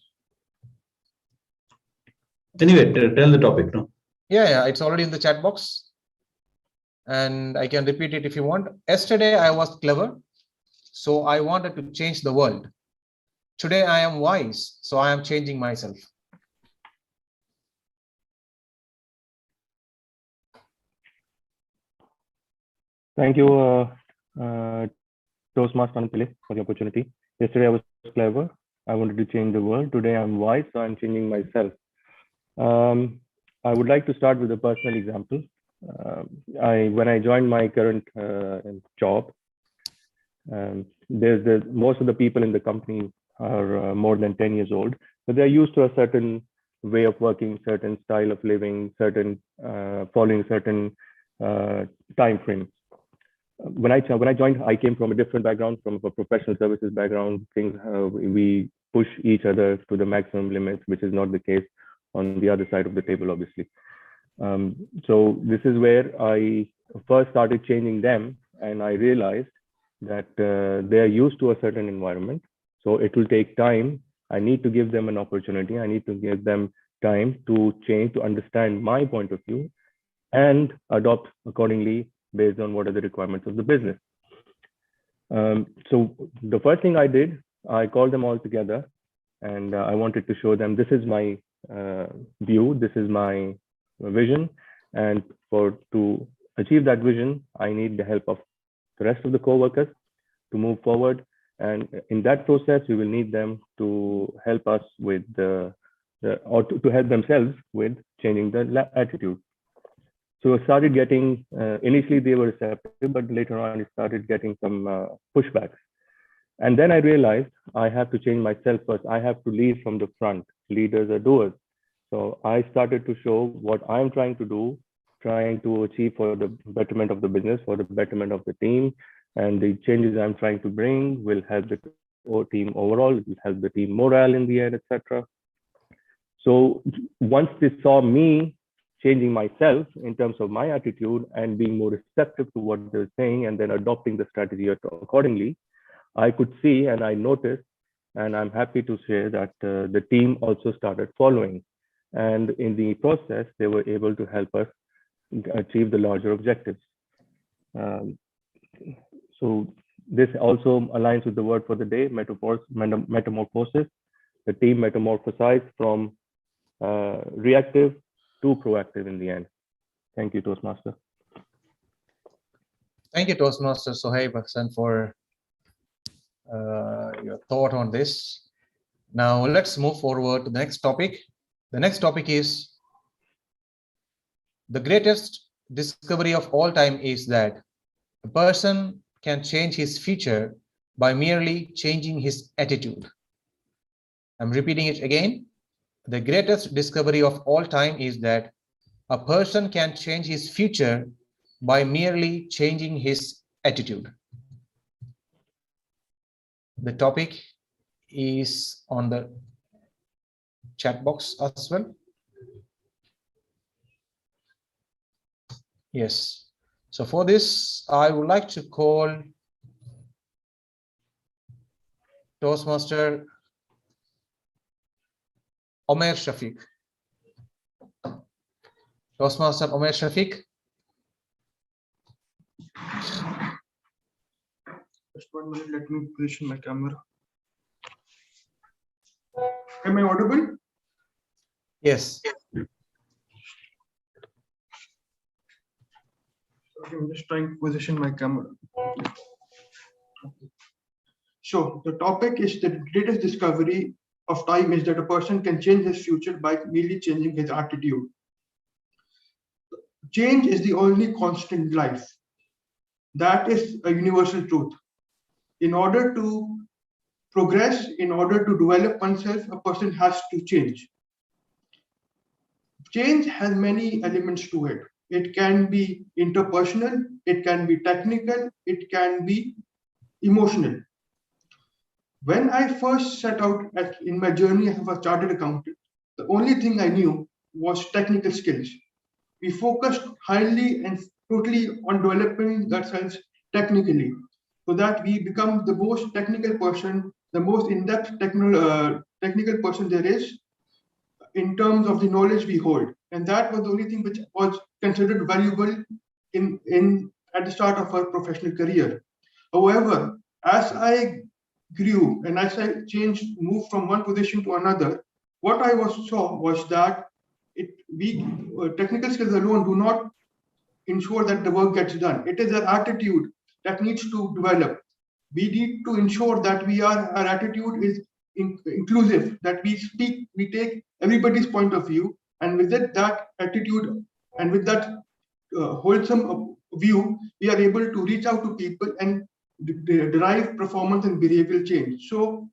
Speaker 5: Anyway, tell the topic, no?
Speaker 1: Yeah, it's already in the chat box. And I can repeat it if you want. Yesterday I was clever, so I wanted to change the world. Today I am wise, so I am changing myself.
Speaker 7: Thank you, Toastmaster Anpile, for the opportunity. Yesterday I was clever. I wanted to change the world. Today I'm wise, so I'm changing myself. I would like to start with a personal example. When I joined my current job, most of the people in the company are more than 10 years old, but they're used to a certain way of working, certain style of living, certain following certain time frame. When I joined, I came from a different background, from a professional services background. We push each other to the maximum limits, which is not the case on the other side of the table, obviously. So this is where I first started changing them, and I realized that they are used to a certain environment. So it will take time. I need to give them an opportunity. I need to give them time to change, to understand my point of view, and adopt accordingly based on what are the requirements of the business. So the first thing I did, I called them all together, and I wanted to show them, this is my view, this is my vision, and to achieve that vision, I need the help of the rest of the co-workers to move forward. And in that process, we will need them to help us with to help themselves with changing the attitude. So I started getting, initially they were receptive, but later on I started getting some pushbacks. And then I realized I have to change myself first. I have to lead from the front. Leaders are doers. So I started to show what I'm trying to do, trying to achieve for the betterment of the business, for the betterment of the team. And the changes I'm trying to bring will help the team overall, it will help the team morale in the end, etc. So once they saw me changing myself in terms of my attitude and being more receptive to what they're saying and then adopting the strategy accordingly, I could see and I noticed, and I'm happy to share that the team also started following. And in the process, they were able to help us achieve the larger objectives. So this also aligns with the word for the day, metamorphosis. The team metamorphosized from reactive to proactive in the end. Thank you, Toastmaster.
Speaker 1: Thank you, Toastmaster Sohaib Hassan, for your thought on this. Now let's move forward to the next topic. The next topic is, the greatest discovery of all time is that a person can change his future by merely changing his attitude. I'm repeating it again. The greatest discovery of all time is that a person can change his future by merely changing his attitude. The topic is on the chat box as well. Yes. So for this, I would like to call Toastmaster Omer Shafiq. Toastmaster Omer Shafiq.
Speaker 10: Just 1 minute, let me position my camera. Am I audible?
Speaker 1: Yes.
Speaker 10: Okay, I'm just trying to position my camera. So the topic is the greatest discovery of time is that a person can change his future by merely changing his attitude. Change is the only constant in life. That is a universal truth. In order to progress, in order to develop oneself, a person has to change. Change has many elements to it. It can be interpersonal, it can be technical, it can be emotional. When I first set out in my journey as a chartered accountant, the only thing I knew was technical skills. We focused highly and totally on developing ourselves technically so that we become the most technical person, the most in-depth technical person there is in terms of the knowledge we hold. And that was the only thing which was considered valuable at the start of our professional career. However, as I grew and as I moved from one position to another, what I saw was that technical skills alone do not ensure that the work gets done. It is an attitude that needs to develop. We need to ensure that our attitude is inclusive, that we take everybody's point of view, and with that attitude and with that wholesome view, we are able to reach out to people and derive performance and behavioral change. So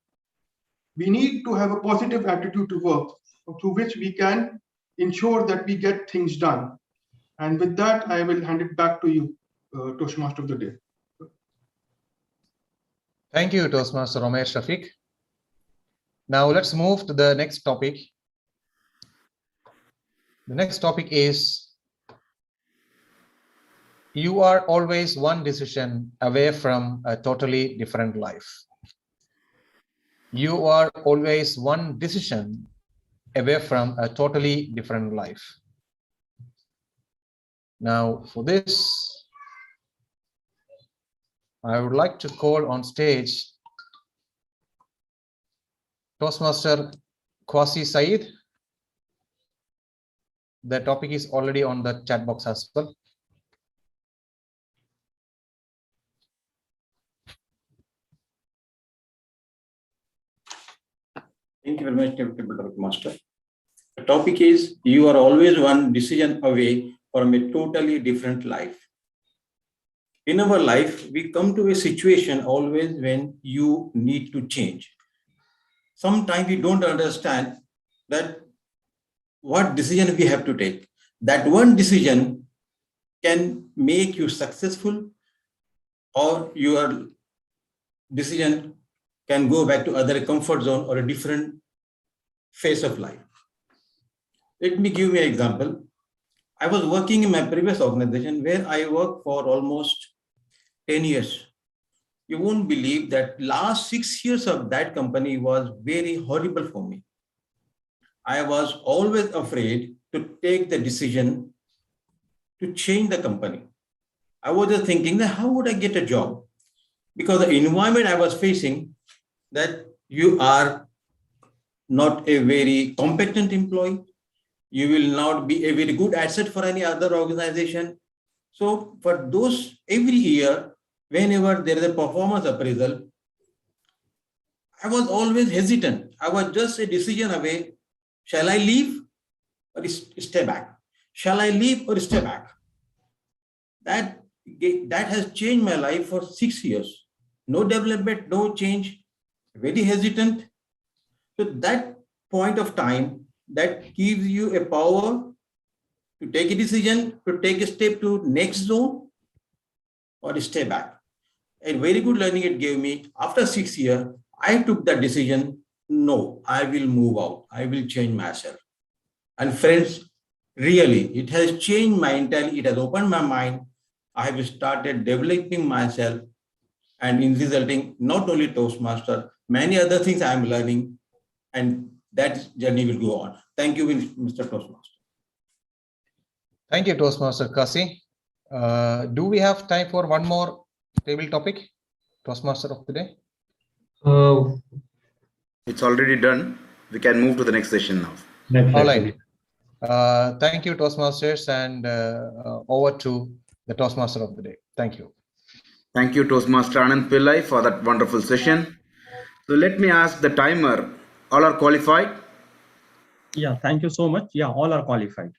Speaker 10: we need to have a positive attitude to work, through which we can ensure that we get things done. And with that, I will hand it back to you, Toastmaster of the Day.
Speaker 1: Thank you, Toastmaster Omer Shafiq. Now let's move to the next topic. The next topic is, you are always one decision away from a totally different life. You are always one decision away from a totally different life. Now for this, I would like to call on stage Toastmaster Kwasi Saeed. The topic is already on the chat box as well.
Speaker 4: Thank you very much, Master. The topic is, you are always one decision away from a totally different life. In our life, we come to a situation always when you need to change. Sometimes we don't understand that what decision we have to take. That one decision can make you successful, or your decision can go back to other comfort zone or a different phase of life. Let me give you an example. I was working in my previous organization where I worked for almost 10 years. You won't believe that last 6 years of that company was very horrible for me. I was always afraid to take the decision to change the company. I was just thinking that how would I get a job? Because the environment I was facing, that you are not a very competent employee, you will not be a very good asset for any other organization. So for those, every year, whenever there is a performance appraisal, I was always hesitant. I was just a decision away. Shall I leave or stay back? Shall I leave or stay back? That has changed my life for 6 years. No development, no change, very hesitant. So that point of time, that gives you a power to take a decision, to take a step to next zone or stay back. A very good learning it gave me. After 6 years, I took that decision. No, I will move out. I will change myself. And friends, really, it has changed my entirely. It has opened my mind. I have started developing myself, and in resulting not only Toastmaster, many other things I am learning, and that journey will go on. Thank you, Mr. Toastmaster.
Speaker 1: Thank you, Toastmaster Kasi. Do we have time for one more table topic, Toastmaster of the day?
Speaker 3: It's already done. We can move to the next session now.
Speaker 1: All right. Thank you, Toastmasters, and over to the Toastmaster of the day. Thank you.
Speaker 3: Thank you, Toastmaster Anand Pillai, for that wonderful session. So let me ask the timer. All are qualified?
Speaker 2: Yeah, thank you so much. Yeah, all are qualified.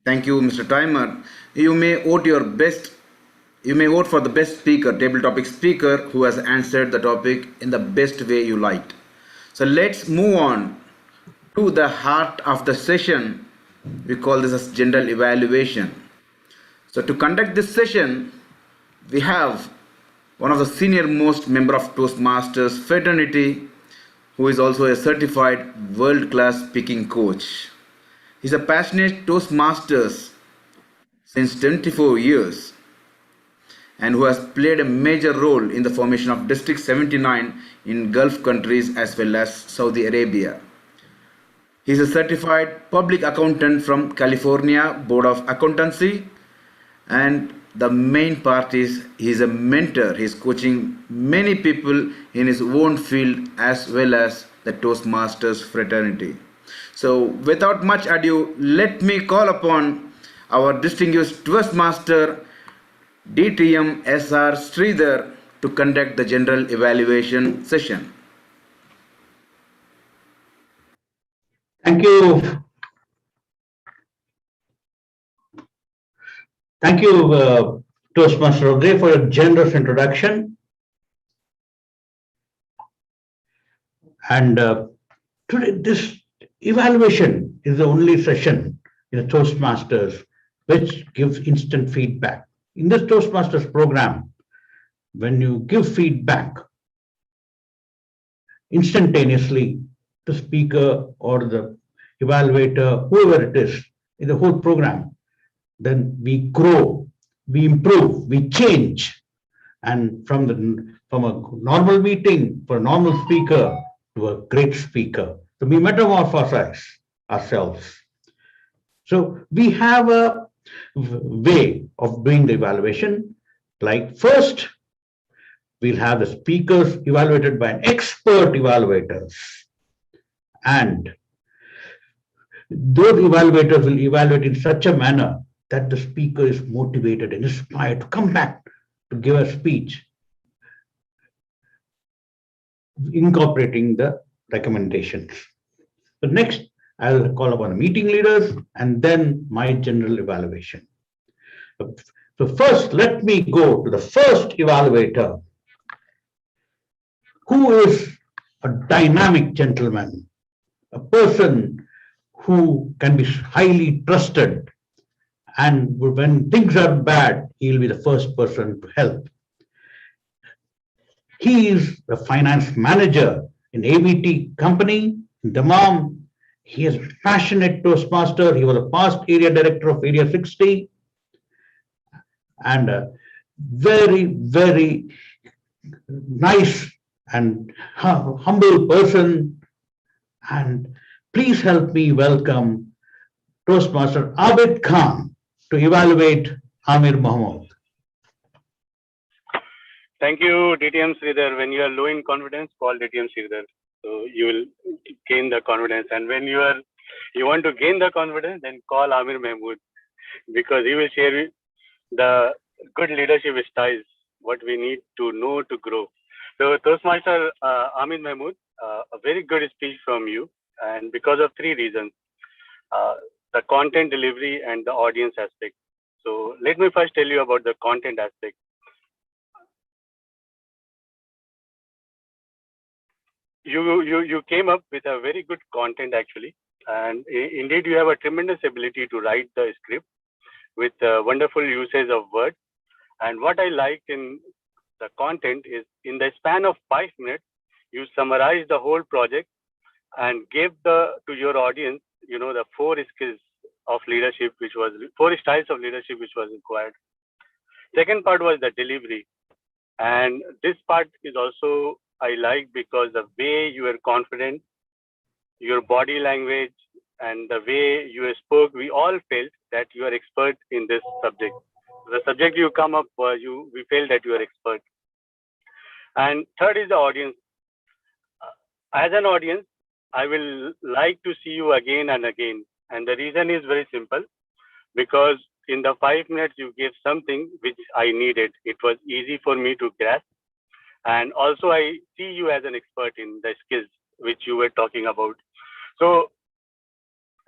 Speaker 3: Thank you, Mr. Timer. You may vote for the best speaker, table topic speaker, who has answered the topic in the best way you liked. So let's move on to the heart of the session. We call this as general evaluation. So to conduct this session, we have one of the senior most member of Toastmasters fraternity, who is also a certified world-class speaking coach. He's a passionate Toastmasters since 24 years and who has played a major role in the formation of District 79 in Gulf countries as well as Saudi Arabia. He is a certified public accountant from California Board of Accountancy, and the main part is he is a mentor. He is coaching many people in his own field as well as the Toastmasters fraternity. So without much ado, let me call upon our distinguished Toastmaster DTM SR Sridhar to conduct the general evaluation session.
Speaker 5: Thank you. Thank you, Toastmaster of the Day, for your generous introduction. And today, this evaluation is the only session in the Toastmasters which gives instant feedback. In this Toastmasters program, when you give feedback instantaneously, the speaker or the evaluator, whoever it is, in the whole program, then we grow, we improve, we change. And from a normal meeting for a normal speaker to a great speaker. So we metamorphosize ourselves. So we have a way of doing the evaluation. Like first, we'll have the speakers evaluated by an expert evaluators. And those evaluators will evaluate in such a manner that the speaker is motivated and inspired to come back to give a speech, incorporating the recommendations. So next, I'll call upon the meeting leaders and then my general evaluation. So first, let me go to the first evaluator, who is a dynamic gentleman, a person who can be highly trusted. And when things are bad, he'll be the first person to help. He is the finance manager in ABT company in Dammam. He is a passionate Toastmaster. He was a past area director of Area 60 and a very, very nice and humble person. And please help me welcome Toastmaster Abid Khan to evaluate Amir Mahmood.
Speaker 8: Thank you, DTM Sridhar. When you are low in confidence, call DTM Sridhar. So you will gain the confidence. And when you want to gain the confidence, then call Amir Mahmood, because he will share the good leadership styles, what we need to know to grow. So Toastmaster Amir Mahmood, a very good speech from you, and because of three reasons: the content delivery and the audience aspect. So let me first tell you about the content aspect. You came up with a very good content actually, and indeed you have a tremendous ability to write the script with wonderful usage of words. And what I liked in the content is, in the span of 5 minutes, you summarized the whole project and gave to your audience, the 4 skills of leadership, 4 styles of leadership which was required. Second part was the delivery. And this part is also I like because the way you were confident, your body language, and the way you spoke, we all felt that you are expert in this subject. The subject you come up, we felt that you are expert. And third is the audience. As an audience, I will like to see you again and again. And the reason is very simple, because in the 5 minutes you gave something which I needed. It was easy for me to grasp. And also I see you as an expert in the skills which you were talking about. So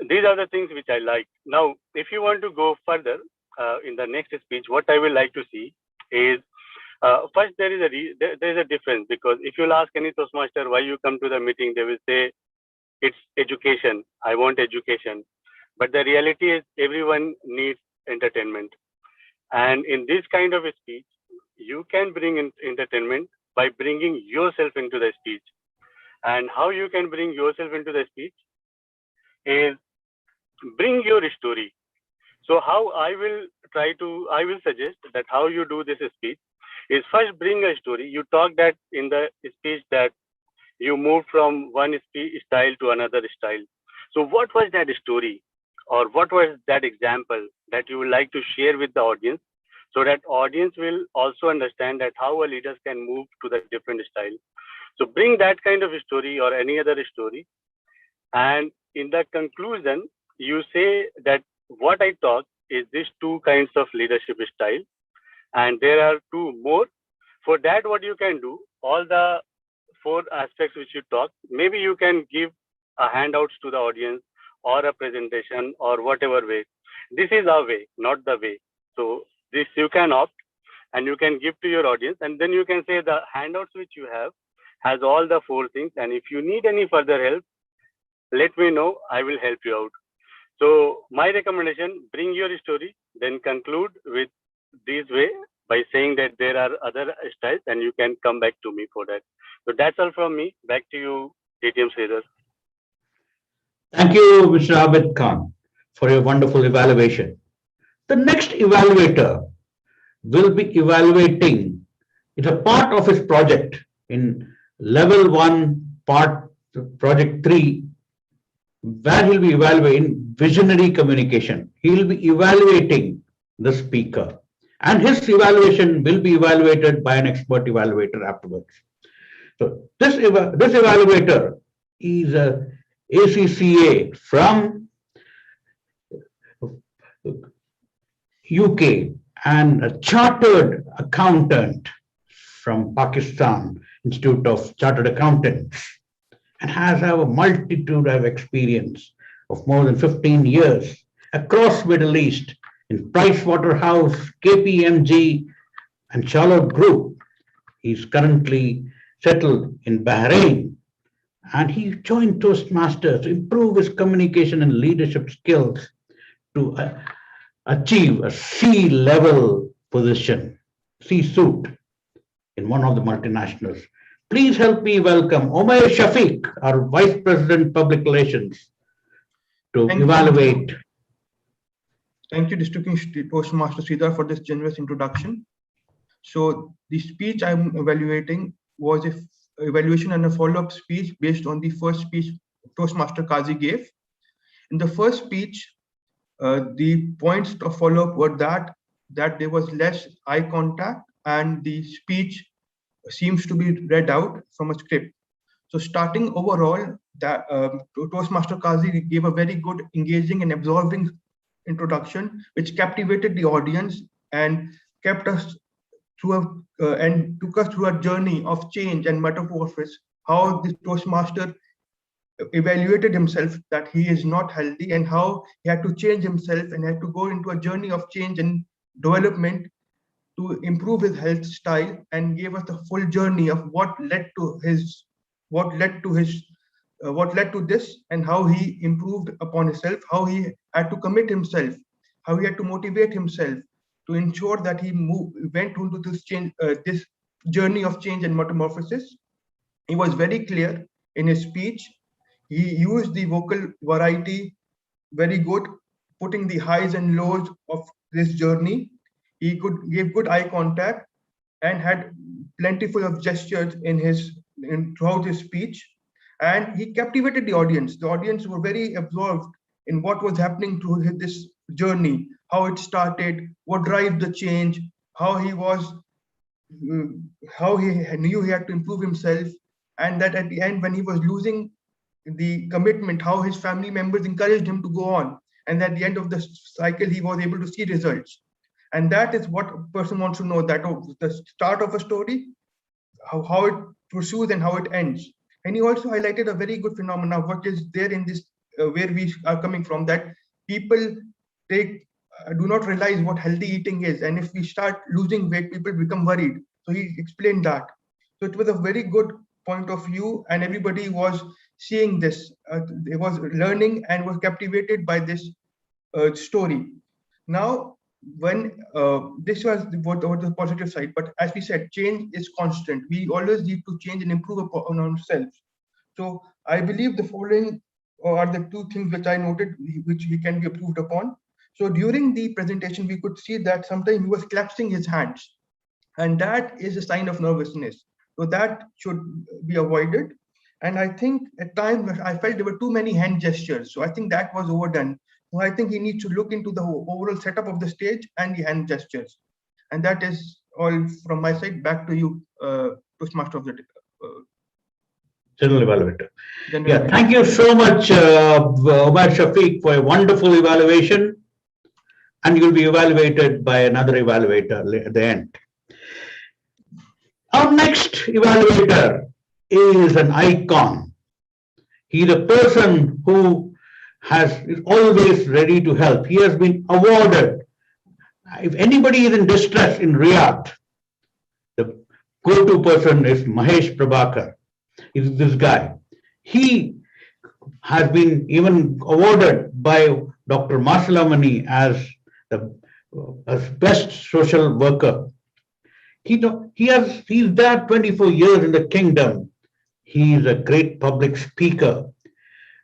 Speaker 8: these are the things which I like. Now, if you want to go further in the next speech, what I will like to see is first there is a difference, because if you'll ask any Toastmaster why you come to the meeting, they will say it's education. I want education. But the reality is everyone needs entertainment. And in this kind of a speech, you can bring in entertainment by bringing yourself into the speech. And how you can bring yourself into the speech is bring your story. So how I will suggest that how you do this speech is first bring a story. You talk that in the speech that you moved from one style to another style. So what was that story, or what was that example that you would like to share with the audience, so that audience will also understand that how a leader can move to the different style. So bring that kind of story or any other story. And in the conclusion, you say that what I talk is these 2 kinds of leadership style. And there are 2 more. For that, what you can do, all the 4 aspects which you talk, maybe you can give a handouts to the audience or a presentation or whatever way. This is our way, not the way. So this you can opt and you can give to your audience, and then you can say the handouts which you have has all the 4 things. And if you need any further help, let me know, I will help you out. So my recommendation, bring your story, then conclude with this way by saying that there are other styles and you can come back to me for that. So that's all from me. Back to you, DTM Sridhar.
Speaker 5: Thank you, Mr. Abid Khan, for your wonderful evaluation. The next evaluator will be evaluating, it's a part of his project in level 1, part project 3, where he'll be evaluating visionary communication. He'll be evaluating the speaker, and his evaluation will be evaluated by an expert evaluator afterwards. So this evaluator is a ACCA from UK and a chartered accountant from Pakistan Institute of Chartered Accountants, and has a multitude of experience of more than 15 years across Middle East in Pricewaterhouse, KPMG, and Charlotte Group. He's currently settled in Bahrain, and he joined Toastmasters to improve his communication and leadership skills to achieve a C-level position, C-suite in one of the multinationals. Please help me welcome Omer Shafiq, our Vice President Public Relations, to evaluate.
Speaker 10: Thank you, Distinguished Toastmaster Sridhar, for this generous introduction. So the speech I'm evaluating was an evaluation and a follow-up speech based on the first speech Toastmaster Kazi gave. In the first speech, the points of follow-up were that there was less eye contact and the speech seems to be read out from a script. So starting overall, that Toastmaster Kazi gave a very good, engaging and absorbing introduction, which captivated the audience and kept us through and took us through a journey of change and metamorphosis. How the Toastmaster evaluated himself that he is not healthy, and how he had to change himself and had to go into a journey of change and development to improve his health style, and gave us the full journey of what led to this, and how he improved upon himself, how he had to commit himself, how he had to motivate himself to ensure that he went into this change, this journey of change and metamorphosis. He was very clear in his speech. He used the vocal variety very good, putting the highs and lows of this journey. He could give good eye contact and had plentiful of gestures throughout his speech, and he captivated the audience. The audience were very absorbed in what was happening through this journey, how it started, what drives the change, how he knew he had to improve himself, and that at the end, when he was losing the commitment, how his family members encouraged him to go on, and at the end of the cycle, he was able to see results. And that is what a person wants to know, that the start of a story, how it pursues and how it ends. And he also highlighted a very good phenomenon, what is there in this, where we are coming from, that people do not realize what healthy eating is. And if we start losing weight, people become worried. So he explained that. So it was a very good point of view, and everybody was seeing this. They was learning and was captivated by this story. Now, when this was what the positive side, but as we said, change is constant. We always need to change and improve upon ourselves. So I believe the following are the two things which I noted, which we can be improved upon. So during the presentation, we could see that sometimes he was clasping his hands, and that is a sign of nervousness. So that should be avoided. And I think at times I felt there were too many hand gestures. So I think that was overdone. So I think he needs to look into the overall setup of the stage and the hand gestures. And that is all from my side. Back to you, Toastmaster of the
Speaker 5: General Evaluator. Thank you so much, Omar Shafiq, for a wonderful evaluation. And you'll be evaluated by another evaluator at the end. Our next evaluator is an icon. He's a person who is always ready to help. He has been awarded. If anybody is in distress in Riyadh, the go-to person is Mahesh Prabhakar. Is this guy. He has been even awarded by Dr. Masalamani as the best social worker. He's there 24 years in the kingdom. He is a great public speaker,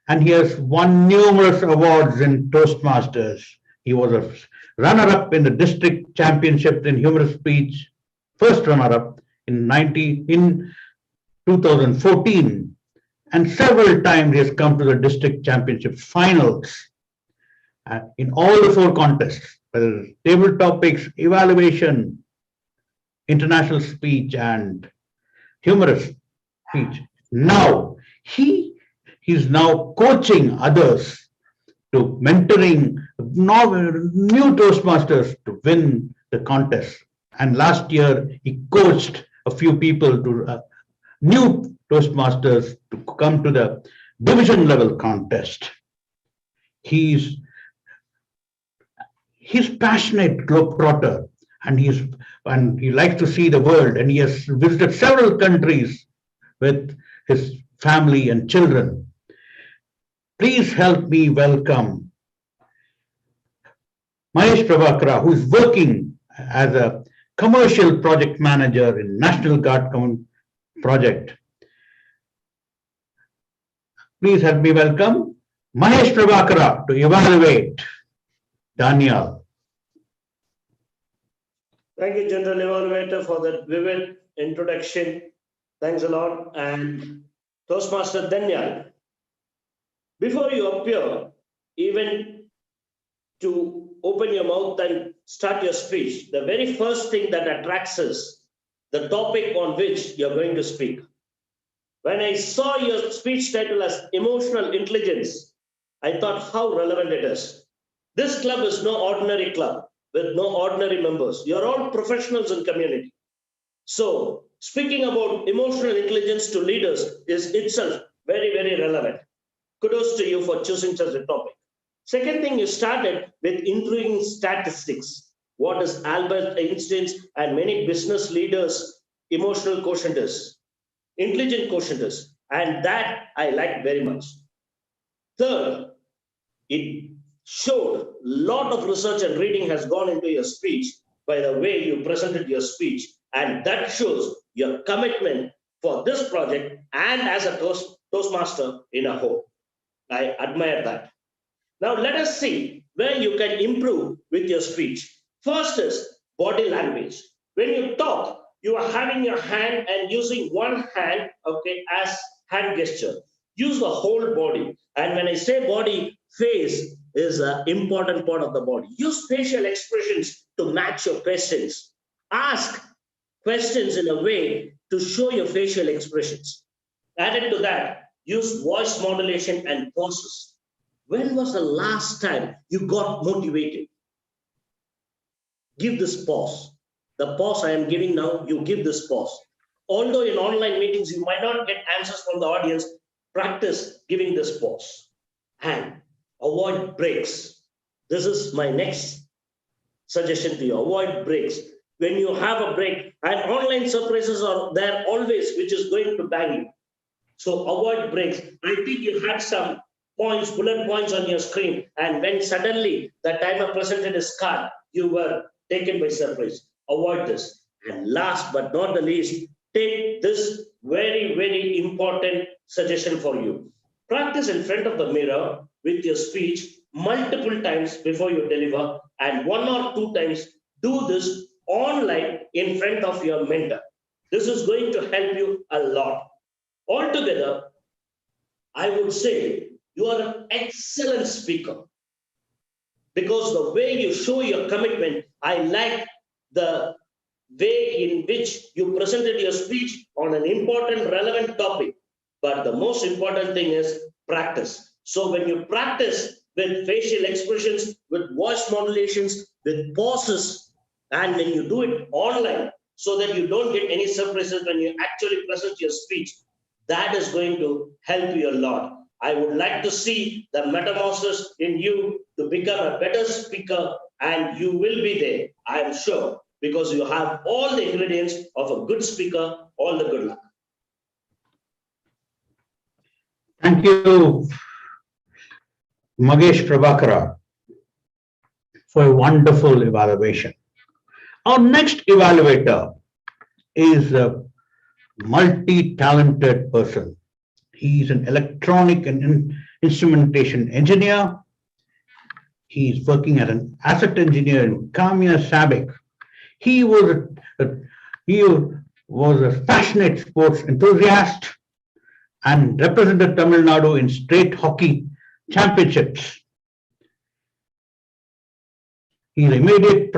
Speaker 5: and he has won numerous awards in Toastmasters. He was a runner-up in the district championship in humorous speech, first runner-up in 2014, and several times he has come to the district championship finals in all the 4 contests, whether it's table topics, evaluation, international speech, and humorous speech. Now, he's now coaching others to mentoring new Toastmasters to win the contest. And last year, he coached a few people to new Toastmasters to come to the division level contest. He's passionate globetrotter, and he likes to see the world, and he has visited several countries with his family and children. Please help me welcome Mahesh Prabhakar, who is working as a commercial project manager in National Guard project. Please help me welcome Mahesh Prabhakar to evaluate Daniel.
Speaker 11: Thank you, General Evaluator, for that vivid introduction. Thanks a lot. And Toastmaster Daniel, before you appear, even to open your mouth and start your speech, the very first thing that attracts us, the topic on which you're going to speak. When I saw your speech title as Emotional Intelligence, I thought how relevant it is. This club is no ordinary club with no ordinary members. You're all professionals in community. So speaking about emotional intelligence to leaders is itself very, very relevant. Kudos to you for choosing such a topic. Second thing, you started with intriguing statistics. What is Albert Einstein's and many business leaders' emotional quotient is, intelligent quotient is, and that I like very much. Third, it showed a lot of research and reading has gone into your speech by the way you presented your speech, and that shows your commitment for this project and as a Toastmaster in a whole. I admire that. Now let us see where you can improve with your speech. First is body language. When you talk, you are having your hand and using one hand, okay, as hand gesture. Use the whole body. And when I say body, face is an important part of the body. Use facial expressions to match your questions. Ask questions in a way to show your facial expressions. Added to that, use voice modulation and pauses. When was the last time you got motivated? Give this pause. The pause I am giving now, you give this pause. Although in online meetings, you might not get answers from the audience, practice giving this pause and avoid breaks. This is my next suggestion to you. Avoid breaks. When you have a break, and online surprises are there always, which is going to bang you. So avoid breaks. I think you had some points, bullet points on your screen, and when suddenly the timer presented his card, you were taken by surprise. Avoid this. And last but not the least, take this very, very important suggestion for you. Practice in front of the mirror with your speech multiple times before you deliver, and 1 or 2 times do this online in front of your mentor. This is going to help you a lot. Altogether, I would say you are an excellent speaker because the way you show your commitment, I like the way in which you presented your speech on an important, relevant topic. But the most important thing is practice. So when you practice with facial expressions, with voice modulations, with pauses, and when you do it online, so that you don't get any surprises when you actually present your speech, that is going to help you a lot. I would like to see the metamorphosis in you to become a better speaker, and you will be there, I am sure, because you have all the ingredients of a good speaker. All the good luck.
Speaker 5: Thank you, Magesh Prabhakara, for a wonderful evaluation. Our next evaluator is a multi-talented person. He is an electronic and instrumentation engineer. He is working as an asset engineer in Kamya Sabik. He was a passionate sports enthusiast and represented Tamil Nadu in state hockey championships. He was immediate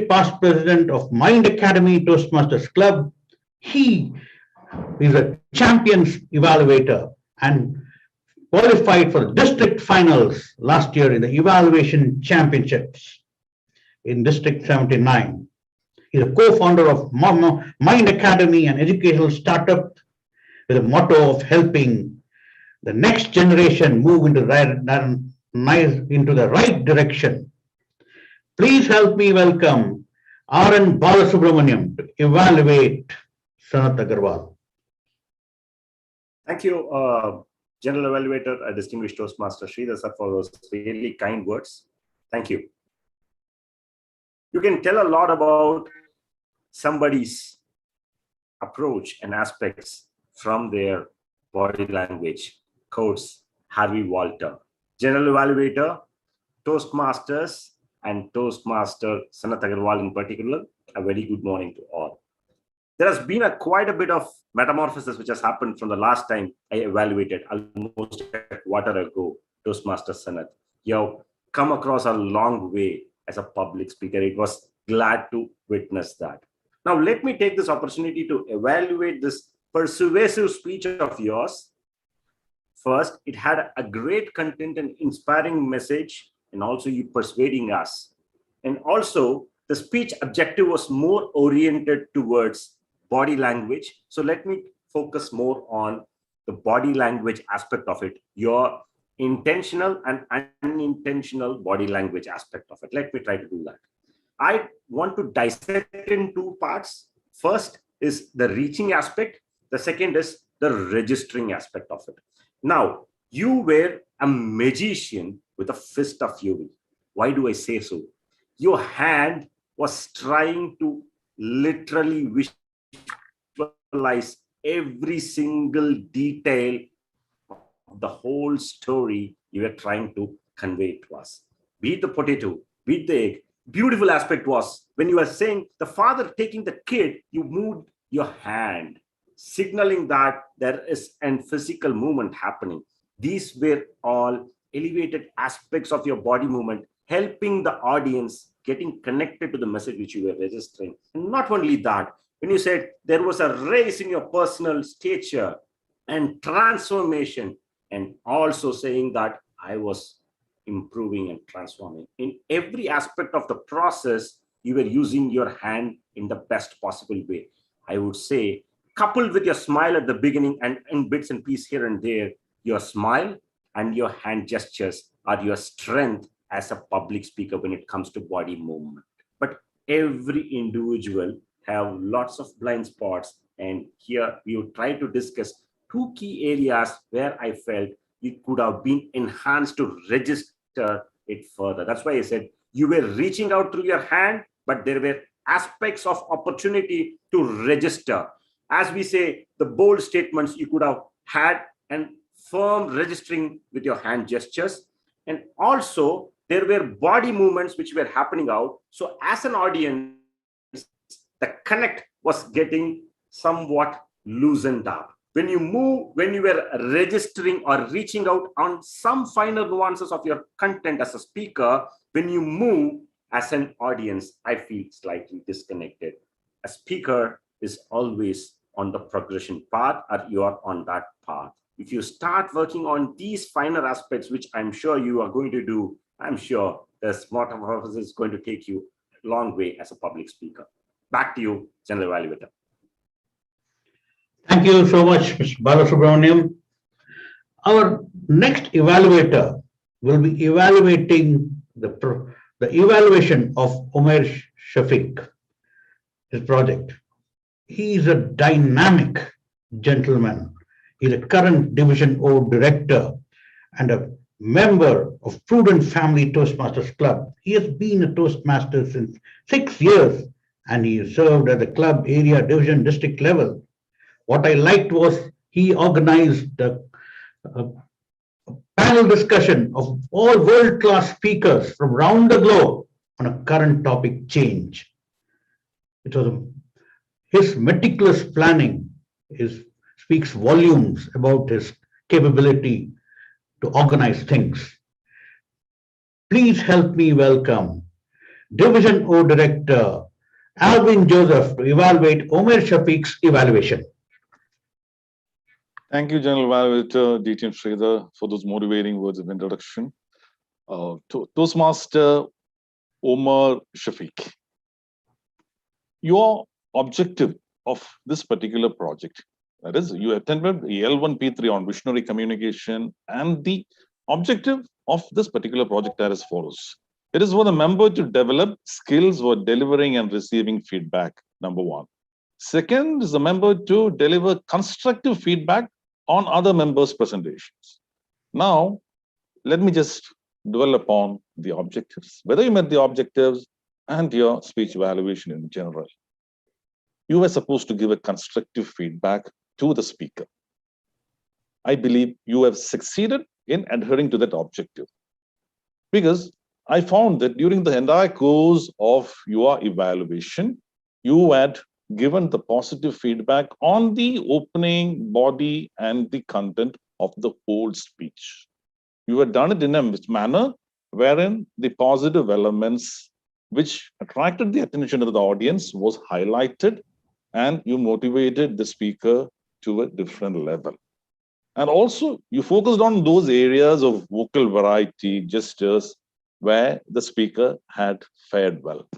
Speaker 5: past president of Mind Academy Toastmasters Club. He is a champions evaluator and qualified for the district finals last year in the evaluation championships in District 79. He's a co-founder of Mind Academy, an educational startup with a motto of helping the next generation move into the right direction. Please help me welcome R.N. Balasubramaniam to evaluate Sanat Agarwal.
Speaker 13: Thank you, General Evaluator, Distinguished Toastmaster Sridhar sir, for those really kind words. Thank you. You can tell a lot about somebody's approach and aspects from their body language. Quotes Harvey Walter. General Evaluator, Toastmasters, and Toastmaster Sanat Agarwal in particular, a very good morning to all. There has been quite a bit of metamorphosis which has happened from the last time I evaluated almost a quarter ago, Toastmaster Sanat. You have come across a long way as a public speaker. It was glad to witness that. Now, let me take this opportunity to evaluate this persuasive speech of yours. First, it had a great content and inspiring message, and also you persuading us. And also, the speech objective was more oriented towards body language. So let me focus more on the body language aspect of it, your intentional and unintentional body language aspect of it. Let me try to do that. I want to dissect in 2 parts. First is the reaching aspect. The second is the registering aspect of it. Now, you were a magician with a fist of fury. Why do I say so? Your hand was trying to literally visualize every single detail of the whole story you were trying to convey to us. Be it the potato, be it the egg, beautiful aspect was when you were saying the father taking the kid, you moved your hand, signaling that there is a physical movement happening. These were all elevated aspects of your body movement, helping the audience getting connected to the message which you were registering. And not only that, when you said there was a raise in your personal stature and transformation, and also saying that I was improving and transforming in every aspect of the process, you were using your hand in the best possible way. I would say, coupled with your smile at the beginning and in bits and pieces here and there, your smile and your hand gestures are your strength as a public speaker when it comes to body movement. But every individual have lots of blind spots, and here we will try to discuss two key areas where I felt it could have been enhanced to register it further. That's why I said you were reaching out through your hand, but there were aspects of opportunity to register. As we say, the bold statements you could have had and firm registering with your hand gestures. And also there were body movements which were happening out. So as an audience, the connect was getting somewhat loosened up. When you move, when you were registering or reaching out on some finer nuances of your content as a speaker, when you move as an audience, I feel slightly disconnected. A speaker is always on the progression path, or you are on that path. If you start working on these finer aspects, which I'm sure you are going to do, I'm sure the smart process is going to take you a long way as a public speaker. Back to you, General Evaluator.
Speaker 5: Thank you so much, Mr. Balasubramaniam. Our next evaluator will be evaluating the evaluation of Omer Shafiq, his project. He is a dynamic gentleman. He's a current Division O director and a member of Prudent Family Toastmasters Club. He has been a Toastmaster since 6 years, and he served at the club area, division, district level. What I liked was he organized a panel discussion of all world-class speakers from around the globe on a current topic, change. It was his meticulous planning speaks volumes about his capability to organize things. Please help me welcome Division O Director Alvin Joseph to evaluate Omer Shafiq's evaluation.
Speaker 15: Thank you, General Evaluator DTM Sridhar, for those motivating words of introduction. Toastmaster Omer Shafiq, your objective of this particular project, that is, you attended the L1P3 on visionary communication, and the objective of this particular project are as follows. It is for the member to develop skills for delivering and receiving feedback, number one. Second is the member to deliver constructive feedback on other members' presentations. Now, let me just dwell upon the objectives, whether you met the objectives and your speech evaluation in general. You were supposed to give a constructive feedback to the speaker. I believe you have succeeded in adhering to that objective, because I found that during the entire course of your evaluation, you had given the positive feedback on the opening, body, and the content of the whole speech. You had done it in a manner wherein the positive elements which attracted the attention of the audience was highlighted, and you motivated the speaker to a different level. And also, you focused on those areas of vocal variety, gestures, where the speaker had fared well.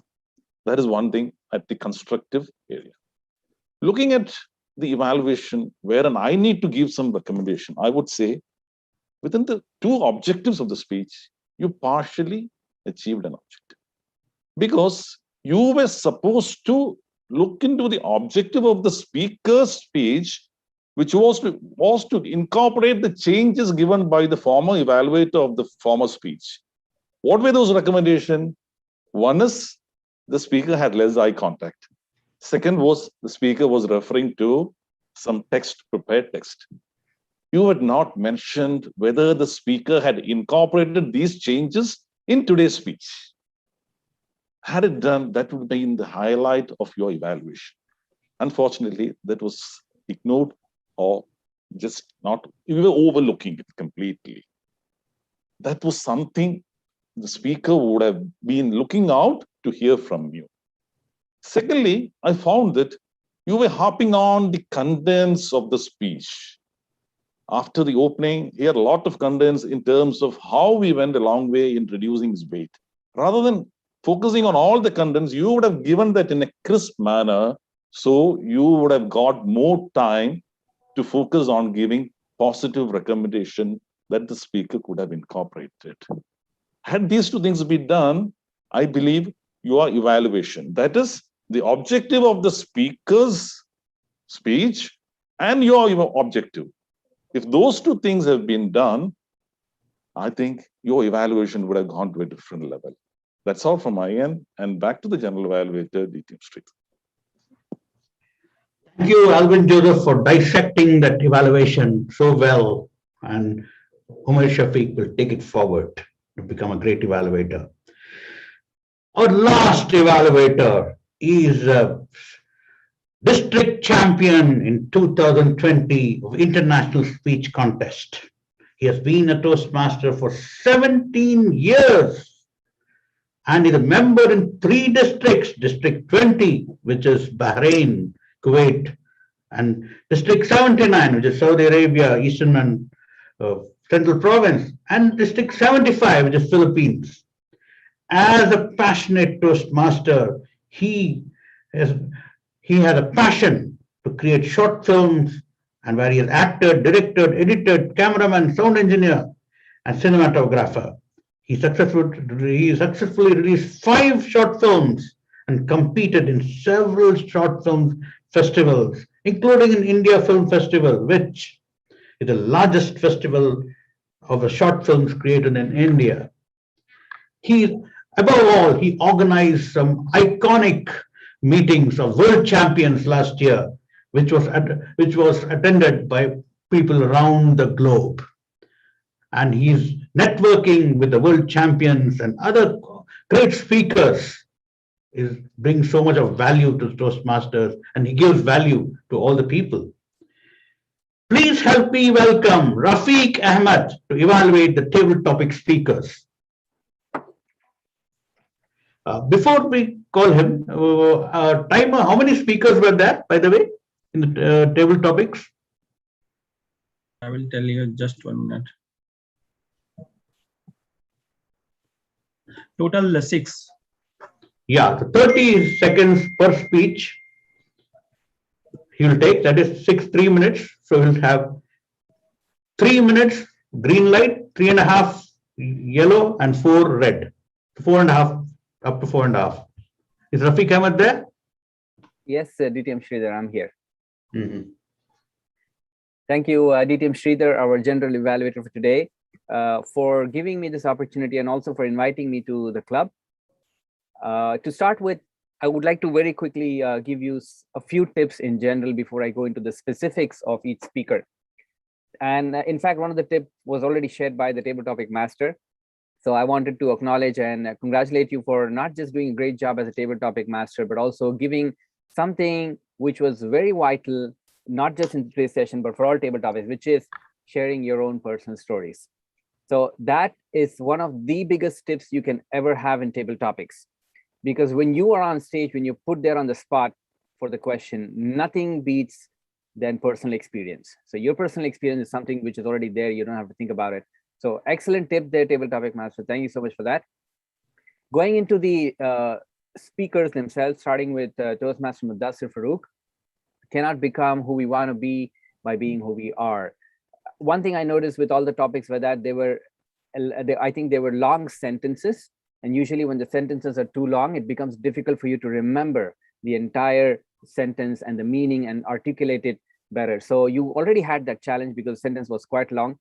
Speaker 15: That is one thing at the constructive area. Looking at the evaluation, wherein I need to give some recommendation, I would say within the two objectives of the speech, you partially achieved an objective. Because you were supposed to look into the objective of the speaker's speech, which was to incorporate the changes given by the former evaluator of the former speech. What were those recommendations? One is the speaker had less eye contact. Second was the speaker was referring to some text, prepared text. You had not mentioned whether the speaker had incorporated these changes in today's speech. Had it done, that would have been the highlight of your evaluation. Unfortunately, that was ignored or just not, we were overlooking it completely. That was something the speaker would have been looking out to hear from you. Secondly, I found that you were harping on the contents of the speech. After the opening, he had a lot of contents in terms of how we went a long way in reducing his weight. Rather than focusing on all the contents, you would have given that in a crisp manner, so you would have got more time to focus on giving positive recommendation that the speaker could have incorporated. Had these two things been done, I believe your evaluation, that is the objective of the speaker's speech and your objective. If those two things have been done, I think your evaluation would have gone to a different level. That's all from my end, and back to the general evaluator, DTM Street.
Speaker 5: Thank you, Alvin Joseph, for dissecting that evaluation so well. And Umer Shafiq will take it forward to become a great evaluator. Our last evaluator is a district champion in 2020 of International Speech Contest. He has been a Toastmaster for 17 years and is a member in 3 districts, District 20, which is Bahrain, Kuwait, and District 79, which is Saudi Arabia, Eastern and Central Province, and District 75, which is Philippines. As a passionate Toastmaster, he has a passion to create short films, and where he has acted, directed, edited, cameraman, sound engineer, and cinematographer. He successfully released 5 short films and competed in several short film festivals, including in India Film Festival, which is the largest festival of the short films created in India. Above all, he organized some iconic meetings of world champions last year, which was attended by people around the globe. And he's networking with the world champions and other great speakers brings so much of value to Toastmasters, and he gives value to all the people. Please help me welcome Rafiq Ahmed to evaluate the table topic speakers. Before we call him, timer, how many speakers were there, by the way, in the table topics?
Speaker 2: I will tell you just 1 minute. Total 6.
Speaker 5: Yeah, so 30 seconds per speech he will take, that is 3 minutes. So he'll have 3 minutes green light, 3.5 yellow, and 4 red. 4.5 up to 4.5. Is Rafiq Ahmed there?
Speaker 16: Yes, DTM Sridhar, I'm here. Thank you, DTM Sridhar, our general evaluator for today, for giving me this opportunity and also for inviting me to the club. To start with, I would like to very quickly give you a few tips in general before I go into the specifics of each speaker. And in fact, one of the tips was already shared by the table topic master. So I wanted to acknowledge and congratulate you for not just doing a great job as a table topic master, but also giving something which was very vital, not just in today's session, but for all table topics, which is sharing your own personal stories. So that is one of the biggest tips you can ever have in table topics. Because when you are on stage, when you're put there on the spot for the question, nothing beats than personal experience. So your personal experience is something which is already there. You don't have to think about it. So excellent tip there, table topic master. Thank you so much for that. Going into the speakers themselves, starting with Toastmaster Mudassir Farooq, cannot become who we want to be by being who we are. One thing I noticed with all the topics were that I think they were long sentences. And usually when the sentences are too long, it becomes difficult for you to remember the entire sentence and the meaning and articulate it better. So you already had that challenge because the sentence was quite long.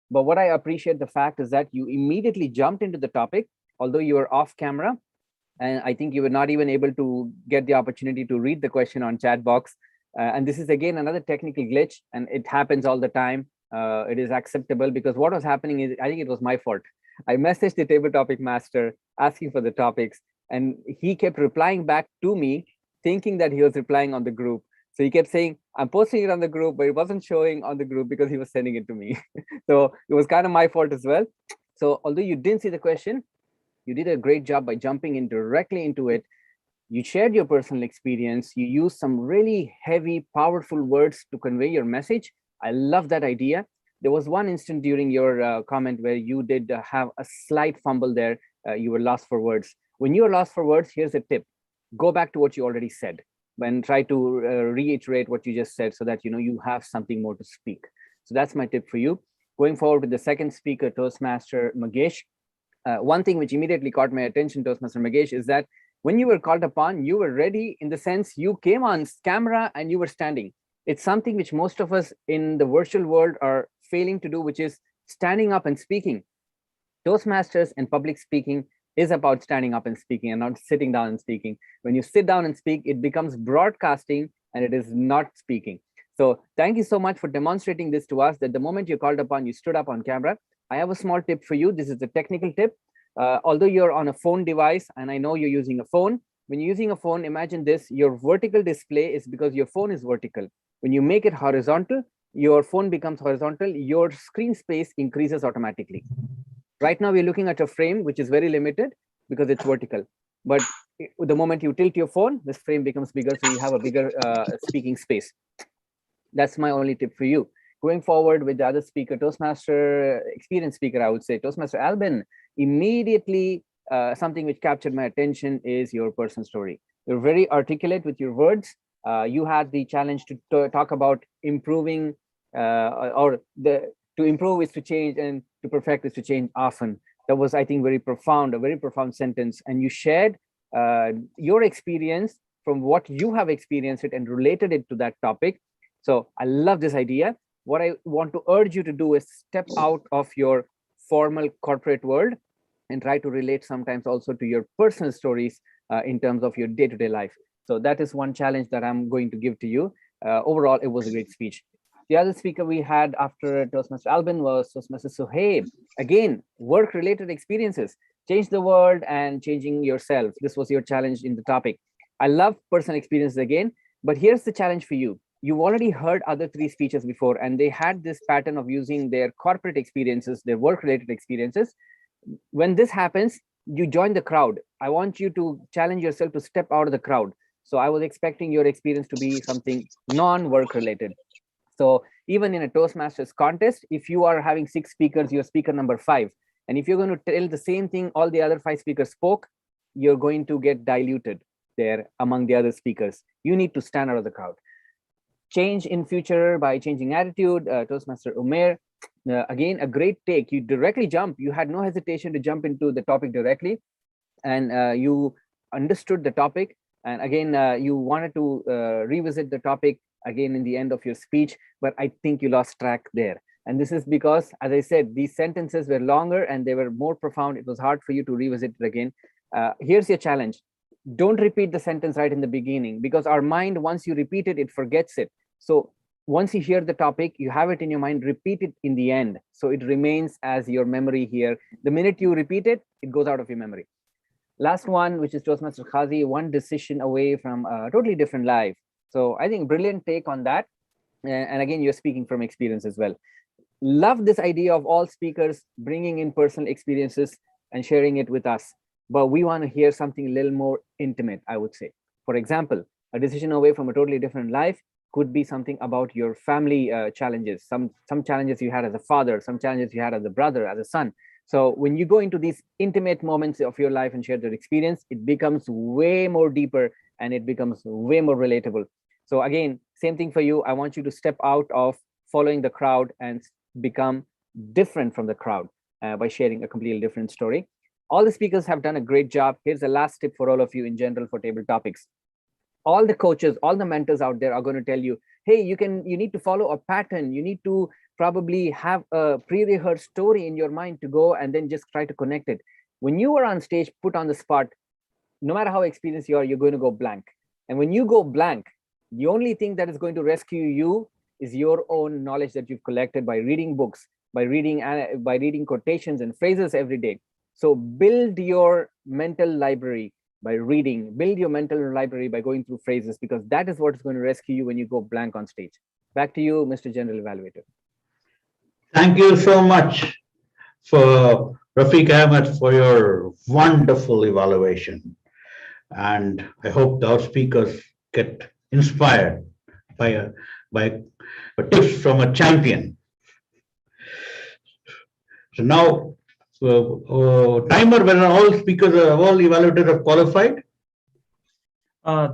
Speaker 16: But what I appreciate the fact is that you immediately jumped into the topic, although you were off camera. And I think you were not even able to get the opportunity to read the question on chat box. And this is again another technical glitch, and it happens all the time. It is acceptable because what was happening is, I think it was my fault. I messaged the table topic master asking for the topics, And he kept replying back to me, thinking that he was replying on the group. So he kept saying, I'm posting it on the group, but it wasn't showing on the group because he was sending it to me. So it was kind of my fault as well. So although you didn't see the question, you did a great job by jumping in directly into it. You shared your personal experience. You used some really heavy, powerful words to convey your message. I love that idea. There was one instant during your comment where you did have a slight fumble there. You were lost for words. When you are lost for words, here's a tip. Go back to what you already said and try to reiterate what you just said so that you have something more to speak. So that's my tip for you. Going forward with the second speaker, Toastmaster Magesh. One thing which immediately caught my attention, Toastmaster Magesh, is that when you were called upon, you were ready in the sense you came on camera and you were standing. It's something which most of us in the virtual world are failing to do, which is standing up and speaking. Toastmasters and public speaking is about standing up and speaking and not sitting down and speaking. When you sit down and speak, it becomes broadcasting and it is not speaking. So thank you so much for demonstrating this to us, that the moment you called upon, you stood up on camera. I have a small tip for you. This is a technical tip. Although you're on a phone device, and I know you're using a phone, when you're using a phone, imagine this, your vertical display is because your phone is vertical. When you make it horizontal, your phone becomes horizontal, your screen space increases automatically. Right now, we're looking at a frame which is very limited because it's vertical. But the moment you tilt your phone, this frame becomes bigger, so you have a bigger speaking space. That's my only tip for you. Going forward with the other speaker, Toastmaster experienced speaker, I would say, Toastmaster Albin, immediately something which captured my attention is your personal story. You're very articulate with your words. You had the challenge to talk about improving, to improve is to change and to perfect is to change often. That was, I think, very profound, a very profound sentence. And you shared your experience from what you have experienced it and related it to that topic. So I love this idea. What I want to urge you to do is step out of your formal corporate world and try to relate sometimes also to your personal stories in terms of your day-to-day life. So that is one challenge that I'm going to give to you. Overall, it was a great speech. The other speaker we had after Toastmaster Albin was Toastmaster Suhaib. Again, work-related experiences. Change the world and changing yourself. This was your challenge in the topic. I love personal experiences again, but here's the challenge for you. You've already heard other three speeches before, and they had this pattern of using their corporate experiences, their work-related experiences. When this happens, you join the crowd. I want you to challenge yourself to step out of the crowd. So I was expecting your experience to be something non-work related. So even in a Toastmasters contest, if you are having 6 speakers, you're speaker number 5. And if you're going to tell the same thing all the other 5 speakers spoke, you're going to get diluted there among the other speakers. You need to stand out of the crowd. Change in future by changing attitude. Toastmaster Umair, again, a great take. You directly jump. You had no hesitation to jump into the topic directly. And you understood the topic. And again, you wanted to revisit the topic again in the end of your speech, but I think you lost track there. And this is because, as I said, these sentences were longer and they were more profound. It was hard for you to revisit it again. Here's your challenge. Don't repeat the sentence right in the beginning, because our mind, once you repeat it, it forgets it. So once you hear the topic, you have it in your mind, repeat it in the end. So it remains as your memory here. The minute you repeat it, it goes out of your memory. Last one, which is Toastmaster Khazi, one decision away from a totally different life. So I think brilliant take on that. And again, you're speaking from experience as well. Love this idea of all speakers bringing in personal experiences and sharing it with us. But we want to hear something a little more intimate, I would say. For example, a decision away from a totally different life could be something about your family challenges, some challenges you had as a father, some challenges you had as a brother, as a son. So when you go into these intimate moments of your life and share their experience, it becomes way more deeper and it becomes way more relatable. So again, same thing for you. I want you to step out of following the crowd and become different from the crowd by sharing a completely different story. All the speakers have done a great job. Here's the last tip for all of you in general for table topics. All the coaches, all the mentors out there are going to tell you, hey, you need to follow a pattern. You need to probably have a pre-rehearsed story in your mind to go and then just try to connect it. When you are on stage, put on the spot, no matter how experienced you are, you're going to go blank. And when you go blank, the only thing that is going to rescue you is your own knowledge that you've collected by reading books, by reading quotations and phrases every day. So build your mental library, by reading. Build your mental library by going through phrases, because that is what is going to rescue you when you go blank on stage. Back to you, Mr. General Evaluator.
Speaker 5: Thank you so much for Rafiq Ahmed for your wonderful evaluation. And I hope our speakers get inspired by tips from a champion. So now, timer, when all speakers, all evaluators have qualified.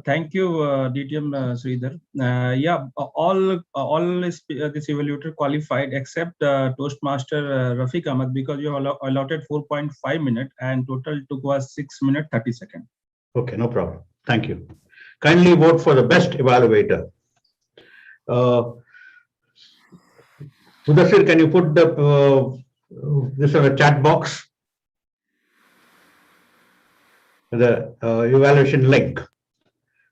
Speaker 2: Thank you, DTM Sridhar. Yeah, all this evaluator qualified except Toastmaster Rafiq Ahmed, because you allotted 4.5 minutes and total took was 6 minutes 30 seconds.
Speaker 5: Okay, no problem. Thank you. Kindly vote for the best evaluator. Mudassir, can you put this on a chat box? The evaluation link.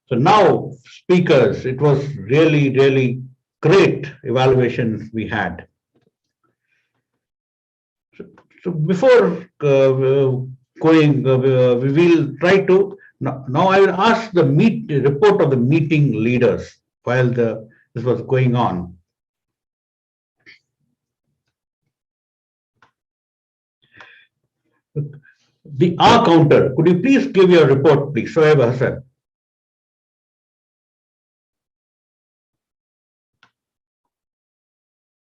Speaker 5: So now, speakers, it was really, really great evaluations we had. So before going, we will try to, now I will ask the report of the meeting leaders while this was going on. The R counter, could you please give your report, please? Shoaib Hassan.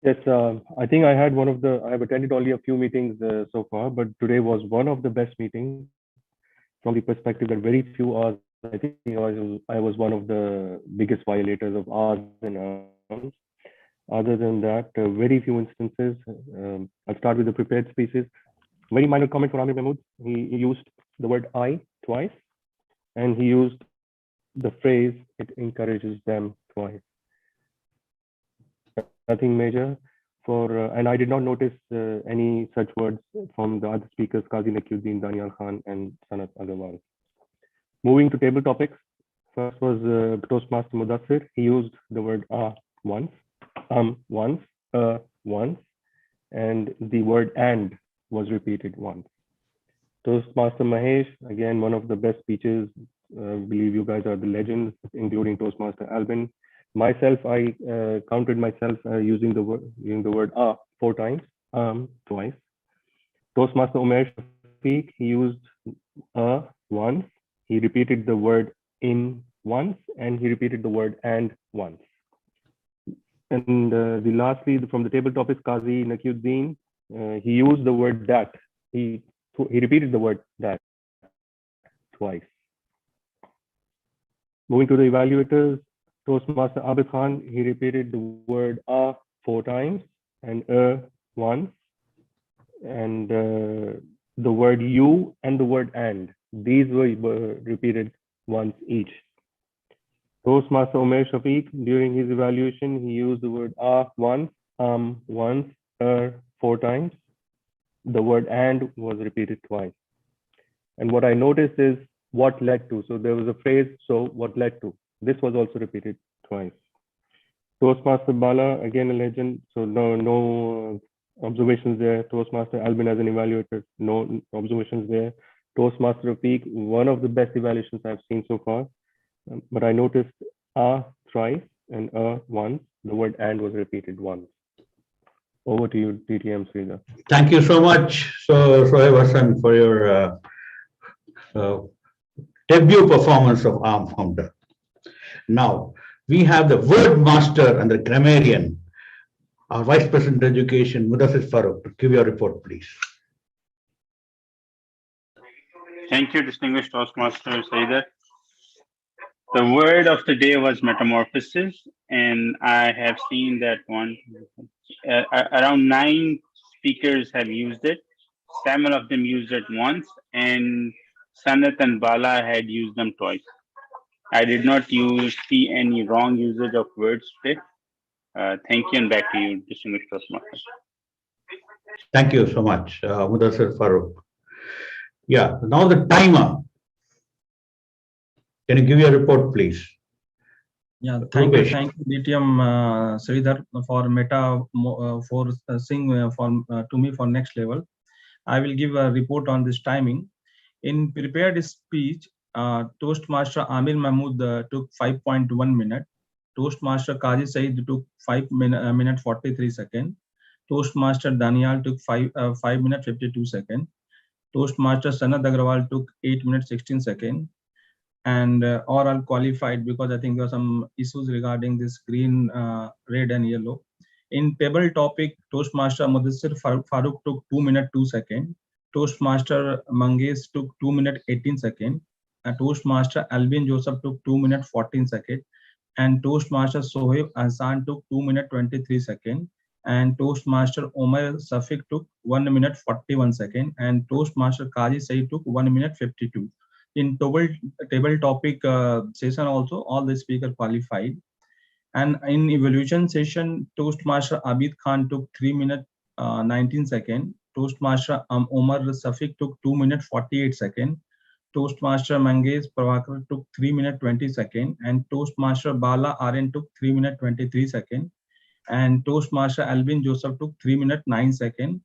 Speaker 7: Yes, I think I had I've attended only a few meetings so far, but today was one of the best meetings from the perspective that very few hours, I think I was one of the biggest violators of hours and hours. Other than that, very few instances. I'll start with the prepared speeches. Very minor comment for Amir Mahmood. He used the word I twice, and he used the phrase, it encourages them twice. Nothing major and I did not notice any such words from the other speakers, Qazi Nakiuddin, Daniel Khan, and Sanat Agarwal. Moving to table topics. First was Toastmaster Mudassir. He used the word once, once, and the word and was repeated once. Toastmaster Mahesh, again, one of the best speeches. Believe you guys are the legends, including Toastmaster Albin. Myself, I counted myself using the word 4 times, twice. Toastmaster Umesh Shafiq, he used once. He repeated the word in once, and he repeated the word and once. And lastly, from the table topics, Qazi Nakiuddin, he used the word that. He repeated the word that twice. Moving to the evaluators, Toastmaster Abid Khan, he repeated the word 4 times and once, and the word you and the word and. These were repeated once each. Toastmaster Umesh Shafiq, during his evaluation, he used the word once, 4 times. The word and was repeated twice. And what I noticed is what led to. So there was a phrase, so what led to. This was also repeated twice. Toastmaster Bala, again a legend, so no observations there. Toastmaster Albin as an evaluator, no observations there. Toastmaster Rafiq, one of the best evaluations I've seen so far. But I noticed thrice and once. The word and was repeated once. Over to you, DTM Sridhar.
Speaker 5: Thank you so much, Shoaib Hassan, for your debut performance of Arm Founder. Now, we have the word master and the grammarian, our Vice President of Education, Mudassir Farooq, to give your report, please.
Speaker 6: Thank you, distinguished Toastmaster Sridhar. The word of the day was metamorphosis, and I have seen that around 9 speakers have used it. 7 of them used it once, and Sanat and Bala had used them twice. I did not see any wrong usage of words today. Thank you, and back to you, distinguished Toastmaster.
Speaker 5: Thank you so much, Mudassir Farooq. Yeah, now the timer. Can you give your report, please?
Speaker 2: Yeah, thank you, DTM Sridhar, for to me for next level. I will give a report on this timing. In prepared speech, Toastmaster Amir Mahmood took 5.1 minute. Toastmaster Qazi Saeed took 5 minute 43 seconds. Toastmaster Daniel took 5 minute 52 seconds. Toastmaster Sanad Agrawal took 8 minutes 16 seconds. And all are qualified because I think there are some issues regarding this green, red and yellow. In table topic, Toastmaster Mudassir Farooq took 2 minutes 2 seconds. Toastmaster Mangesh took 2 minutes 18 seconds. Toastmaster Alvin Joseph took 2 minutes 14 seconds. And Toastmaster Sohaib Hassan took 2 minutes 23 seconds. And Toastmaster Omar Safiq took 1 minute 41 seconds. And Toastmaster Qazi Saeed took 1 minute 52. In table topic session also, all the speakers qualified. And in evaluation session, Toastmaster Abid Khan took 3 minutes 19 seconds. Toastmaster Omar Safiq took 2 minutes 48 seconds. Toastmaster Mangesh Pravakar took 3 minutes 20 seconds. And Toastmaster Bala Aryan took 3 minutes 23 seconds. And Toastmaster Alvin Joseph took 3 minutes 9 seconds.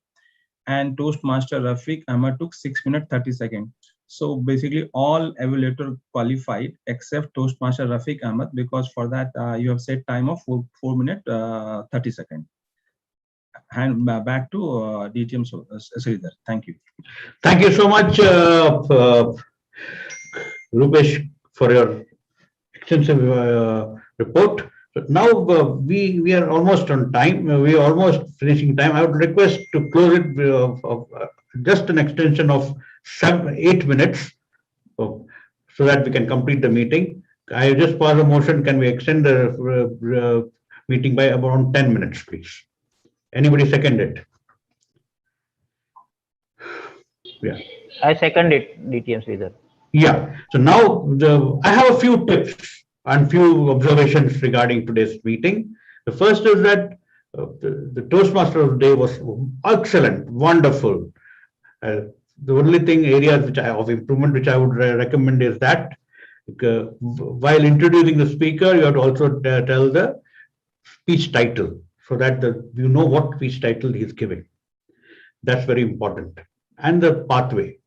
Speaker 2: And Toastmaster Rafiq Ahmad took 6 minutes 30 seconds. So basically all evaluators qualified except Toastmaster Rafiq Ahmad, because for that you have set time of 4 minutes 30 seconds. And back to DTM Sridhar. Thank you.
Speaker 5: Thank you so much, Rupesh, for your extensive report. So now we are almost on time. We are almost finishing time. I would request to close it just an extension of 8 minutes so that we can complete the meeting. I just pass a motion. Can we extend the meeting by around 10 minutes, please? Anybody second it? Yeah.
Speaker 17: I second it, DTM Sridhar.
Speaker 5: Yeah. So now I have a few tips and few observations regarding today's meeting. The first is that the Toastmaster of the day was excellent, wonderful. The only thing areas of improvement which I would recommend is that while introducing the speaker, you have to also tell the speech title so that you know what speech title he is giving. That's very important. And the pathway.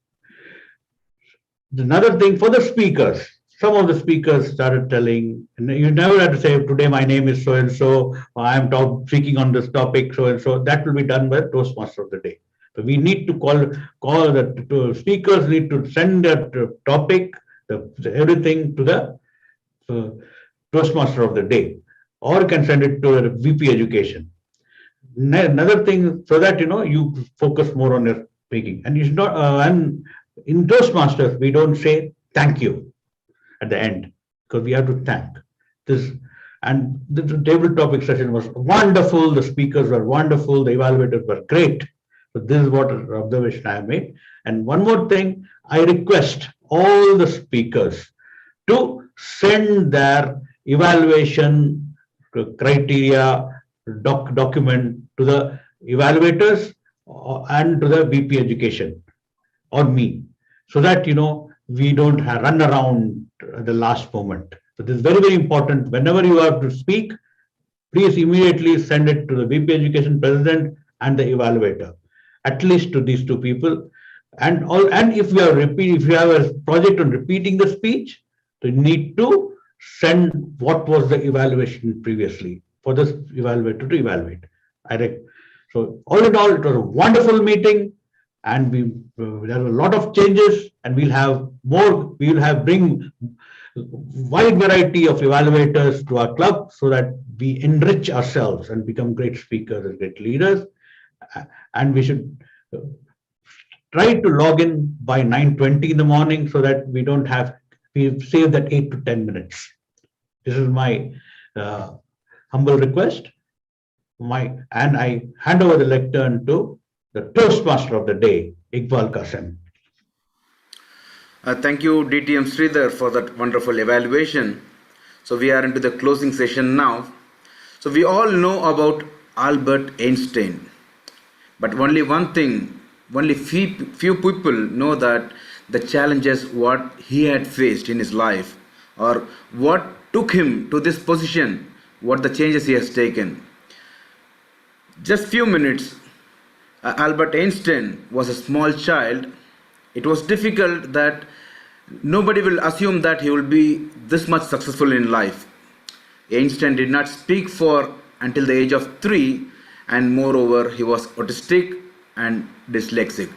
Speaker 5: Another thing for the speakers, some of the speakers started telling, and you never have to say, today my name is so-and-so, or I'm speaking on this topic, so-and-so. That will be done by the Toastmaster of the day. So we need to call the speakers need to send that topic, everything to the Toastmaster of the day, or can send it to the VP Education. Another thing, so that you focus more on your speaking, and it's not. And in Toastmasters, we don't say thank you at the end because we have to thank this. And the table topic session was wonderful. The speakers were wonderful. The evaluators were great. So this is what observation I have made. And one more thing, I request all the speakers to send their evaluation criteria document to the evaluators and to the VP Education or me, so that we don't run around at the last moment. So this is very, very important. Whenever you have to speak, please immediately send it to the VP Education President and the evaluator, at least to these two people. And if you have a project on repeating the speech, you need to send what was the evaluation previously for this evaluator to evaluate. So all in all, it was a wonderful meeting, and there are a lot of changes, and we'll have more. We will bring wide variety of evaluators to our club so that we enrich ourselves and become great speakers and great leaders. And we should try to log in by 9:20 in the morning so that we save that 8 to 10 minutes. This is my humble request. And I hand over the lectern to the Toastmaster of the day, Iqbal Qasim.
Speaker 3: Thank you, DTM Sridhar, for that wonderful evaluation. So we are into the closing session now. So we all know about Albert Einstein, but only one thing, only few people know that the challenges what he had faced in his life, or what took him to this position, what the changes he has taken. Just few minutes. Albert Einstein was a small child. It was difficult that Nobody will assume that he will be this much successful in life. Einstein did not speak for until the age of 3, and moreover, he was autistic and dyslexic.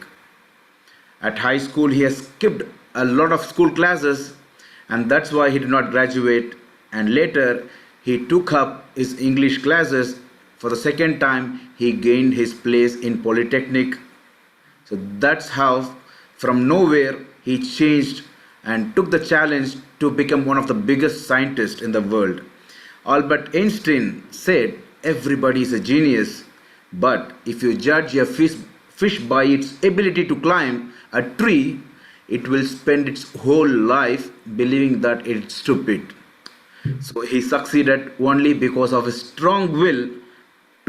Speaker 3: At high school, he has skipped a lot of school classes, and that's why he did not graduate. And later, he took up his English classes. For the second time, he gained his place in Polytechnic. So that's how, from nowhere, he changed and took the challenge to become one of the biggest scientists in the world. Albert Einstein said, "Everybody is a genius, but if you judge a fish by its ability to climb a tree, it will spend its whole life believing that it's stupid." So he succeeded only because of his strong will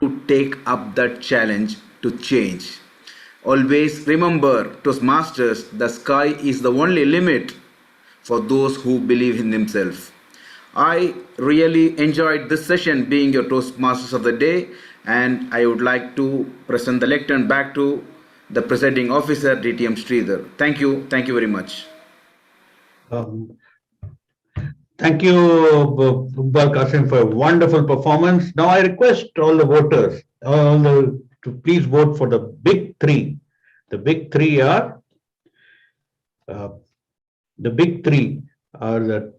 Speaker 3: to take up that challenge to change. Always remember, Toastmasters, the sky is the only limit for those who believe in themselves. I really enjoyed this session being your Toastmasters of the day, and I would like to present the lectern back to the presiding officer, DTM Sridhar. Thank you very much.
Speaker 5: Thank you, Iqbal Qasim, for a wonderful performance. Now I request all the voters to please vote for the big three. The big three are the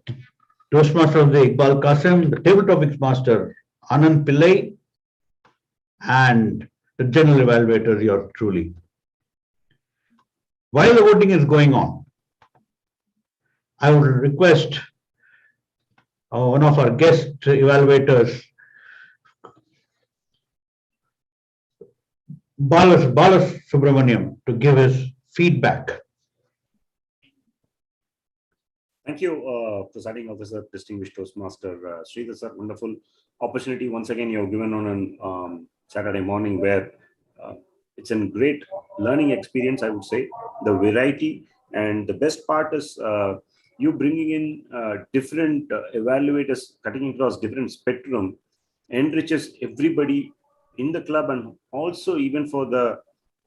Speaker 5: Toastmaster of the Iqbal Qasim, the Table Topics Master Anand Pillai, and the General Evaluator, yours truly. While the voting is going on, I would request one of our guest evaluators, Balas Subramaniam, to give his feedback.
Speaker 13: Thank you, Presiding Officer, Distinguished Toastmaster Sridhar sir. Wonderful opportunity once again you have given on an Saturday morning, where it's a great learning experience, I would say. The variety, and the best part is you bringing in different evaluators, cutting across different spectrum, enriches everybody in the club, and also even for the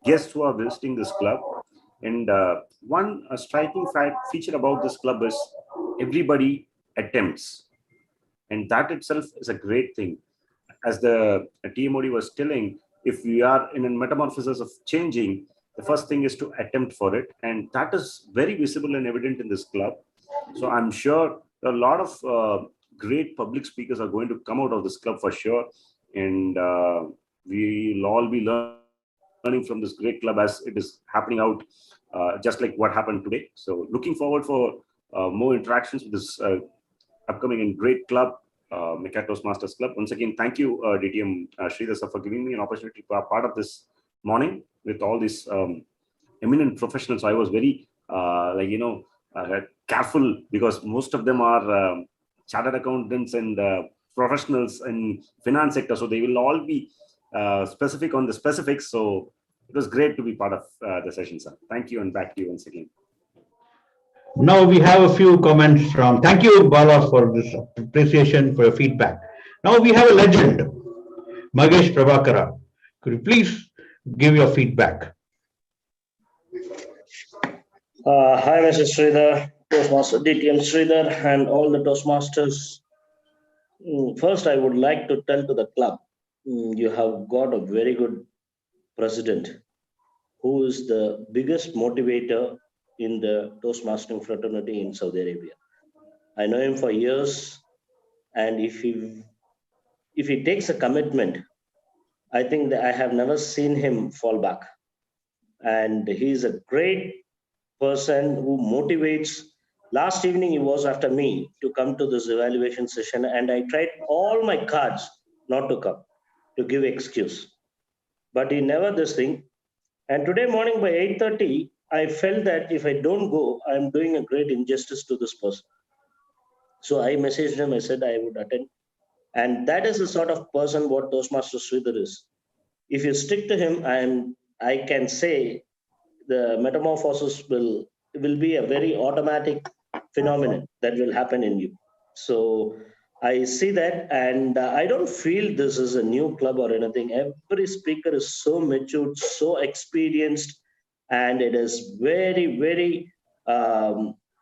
Speaker 13: guests who are visiting this club. And one striking feature about this club is everybody attempts, and that itself is a great thing. As the TMOD was telling, if we are in a metamorphosis of changing, the first thing is to attempt for it, and that is very visible and evident in this club. So I'm sure a lot of great public speakers are going to come out of this club for sure, and we'll all be learning from this great club as it is happening out, just like what happened today. So looking forward for more interactions with this upcoming and great club, MECA Toastmasters Club. Once again, thank you, DTM Sridhar sir, for giving me an opportunity to be part of this morning with all these eminent professionals. I was very, careful, because most of them are chartered accountants and professionals in finance sector. So they will all be specific on the specifics. So it was great to be part of the session, sir. Thank you, and back to you once again.
Speaker 5: Now we have a few comments from, thank you, Bala, for this appreciation, for your feedback. Now we have a legend, Magesh Prabhakara. Could you please give your feedback?
Speaker 11: Hi, Mr. Sridhar, Toastmaster DTM Sridhar, and all the Toastmasters. First, I would like to tell to the club, you have got a very good president who is the biggest motivator in the Toastmastering fraternity in Saudi Arabia. I know him for years, and if he takes a commitment, I think that I have never seen him fall back. And he's a great person who motivates. Last evening, he was after me to come to this evaluation session, and I tried all my cards not to come, to give excuse. But he never this thing. And today morning by 8:30, I felt that if I don't go, I'm doing a great injustice to this person. So I messaged him, I said I would attend. And that is the sort of person what Toastmaster Sridhar is. If you stick to him, I can say the metamorphosis will be a very automatic phenomenon that will happen in you. So I see that, and I don't feel this is a new club or anything. Every speaker is so matured, so experienced, and it is very, very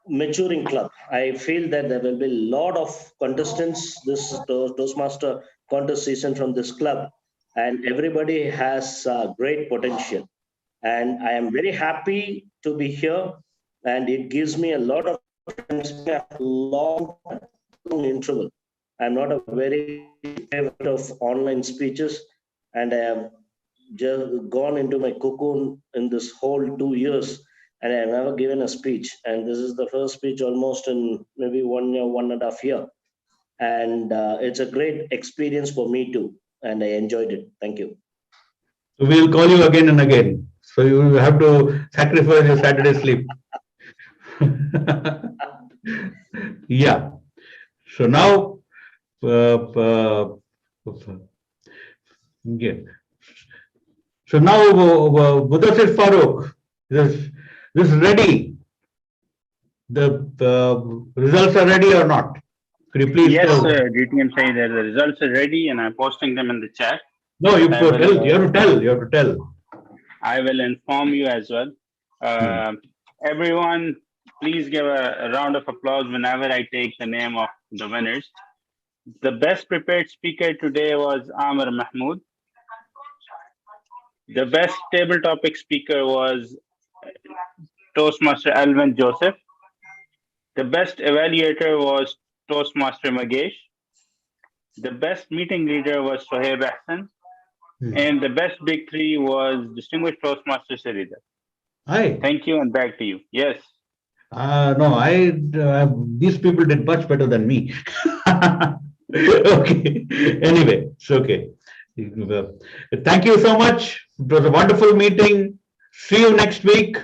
Speaker 11: maturing club. I feel that there will be a lot of contestants this Toastmaster contest season from this club, and everybody has great potential. And I am very happy to be here, and it gives me a lot of long interval. I'm not a very favorite of online speeches, and I have just gone into my cocoon in this whole 2 years, and I have never given a speech. And this is the first speech almost in maybe 1 year, 1.5 years. And it's a great experience for me too, and I enjoyed it. Thank you.
Speaker 5: So we'll call you again and again. So you will have to sacrifice your Saturday sleep. Yeah. So now, yeah. So now, Mudassir Farooq, this ready. The results are ready or not? Could you please
Speaker 6: Yes,
Speaker 5: tell?
Speaker 6: sir. DTM say that the results are ready and I'm posting them in the chat.
Speaker 5: No, you have to tell. You have to tell.
Speaker 6: I will inform you as well. Everyone, please give a round of applause whenever I take the name of the winners. The best prepared speaker today was Amr Mahmood. The best table topic speaker was Toastmaster Alvin Joseph. The best evaluator was Toastmaster Magesh. The best meeting leader was Sohaib Ahsan. And the best big three was distinguished Toastmaster Sridhar.
Speaker 5: Hi.
Speaker 6: Thank you, and back to you. Yes.
Speaker 5: No, these people did much better than me. Okay. Anyway, it's okay. Thank you so much. It was a wonderful meeting. See you next week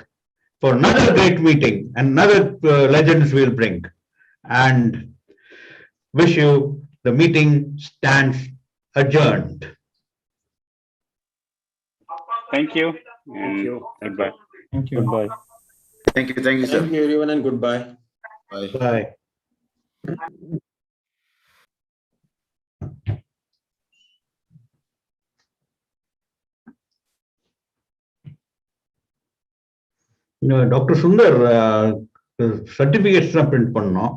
Speaker 5: for another great meeting and another legends we'll bring. And wish you the meeting stands adjourned.
Speaker 6: Thank you. Thank you. Goodbye.
Speaker 2: Thank you.
Speaker 7: Goodbye.
Speaker 3: Thank you, sir.
Speaker 4: Thank you, everyone, and goodbye.
Speaker 3: Bye.
Speaker 5: Bye. Dr. Sundar, certificates print பண்ணோம்.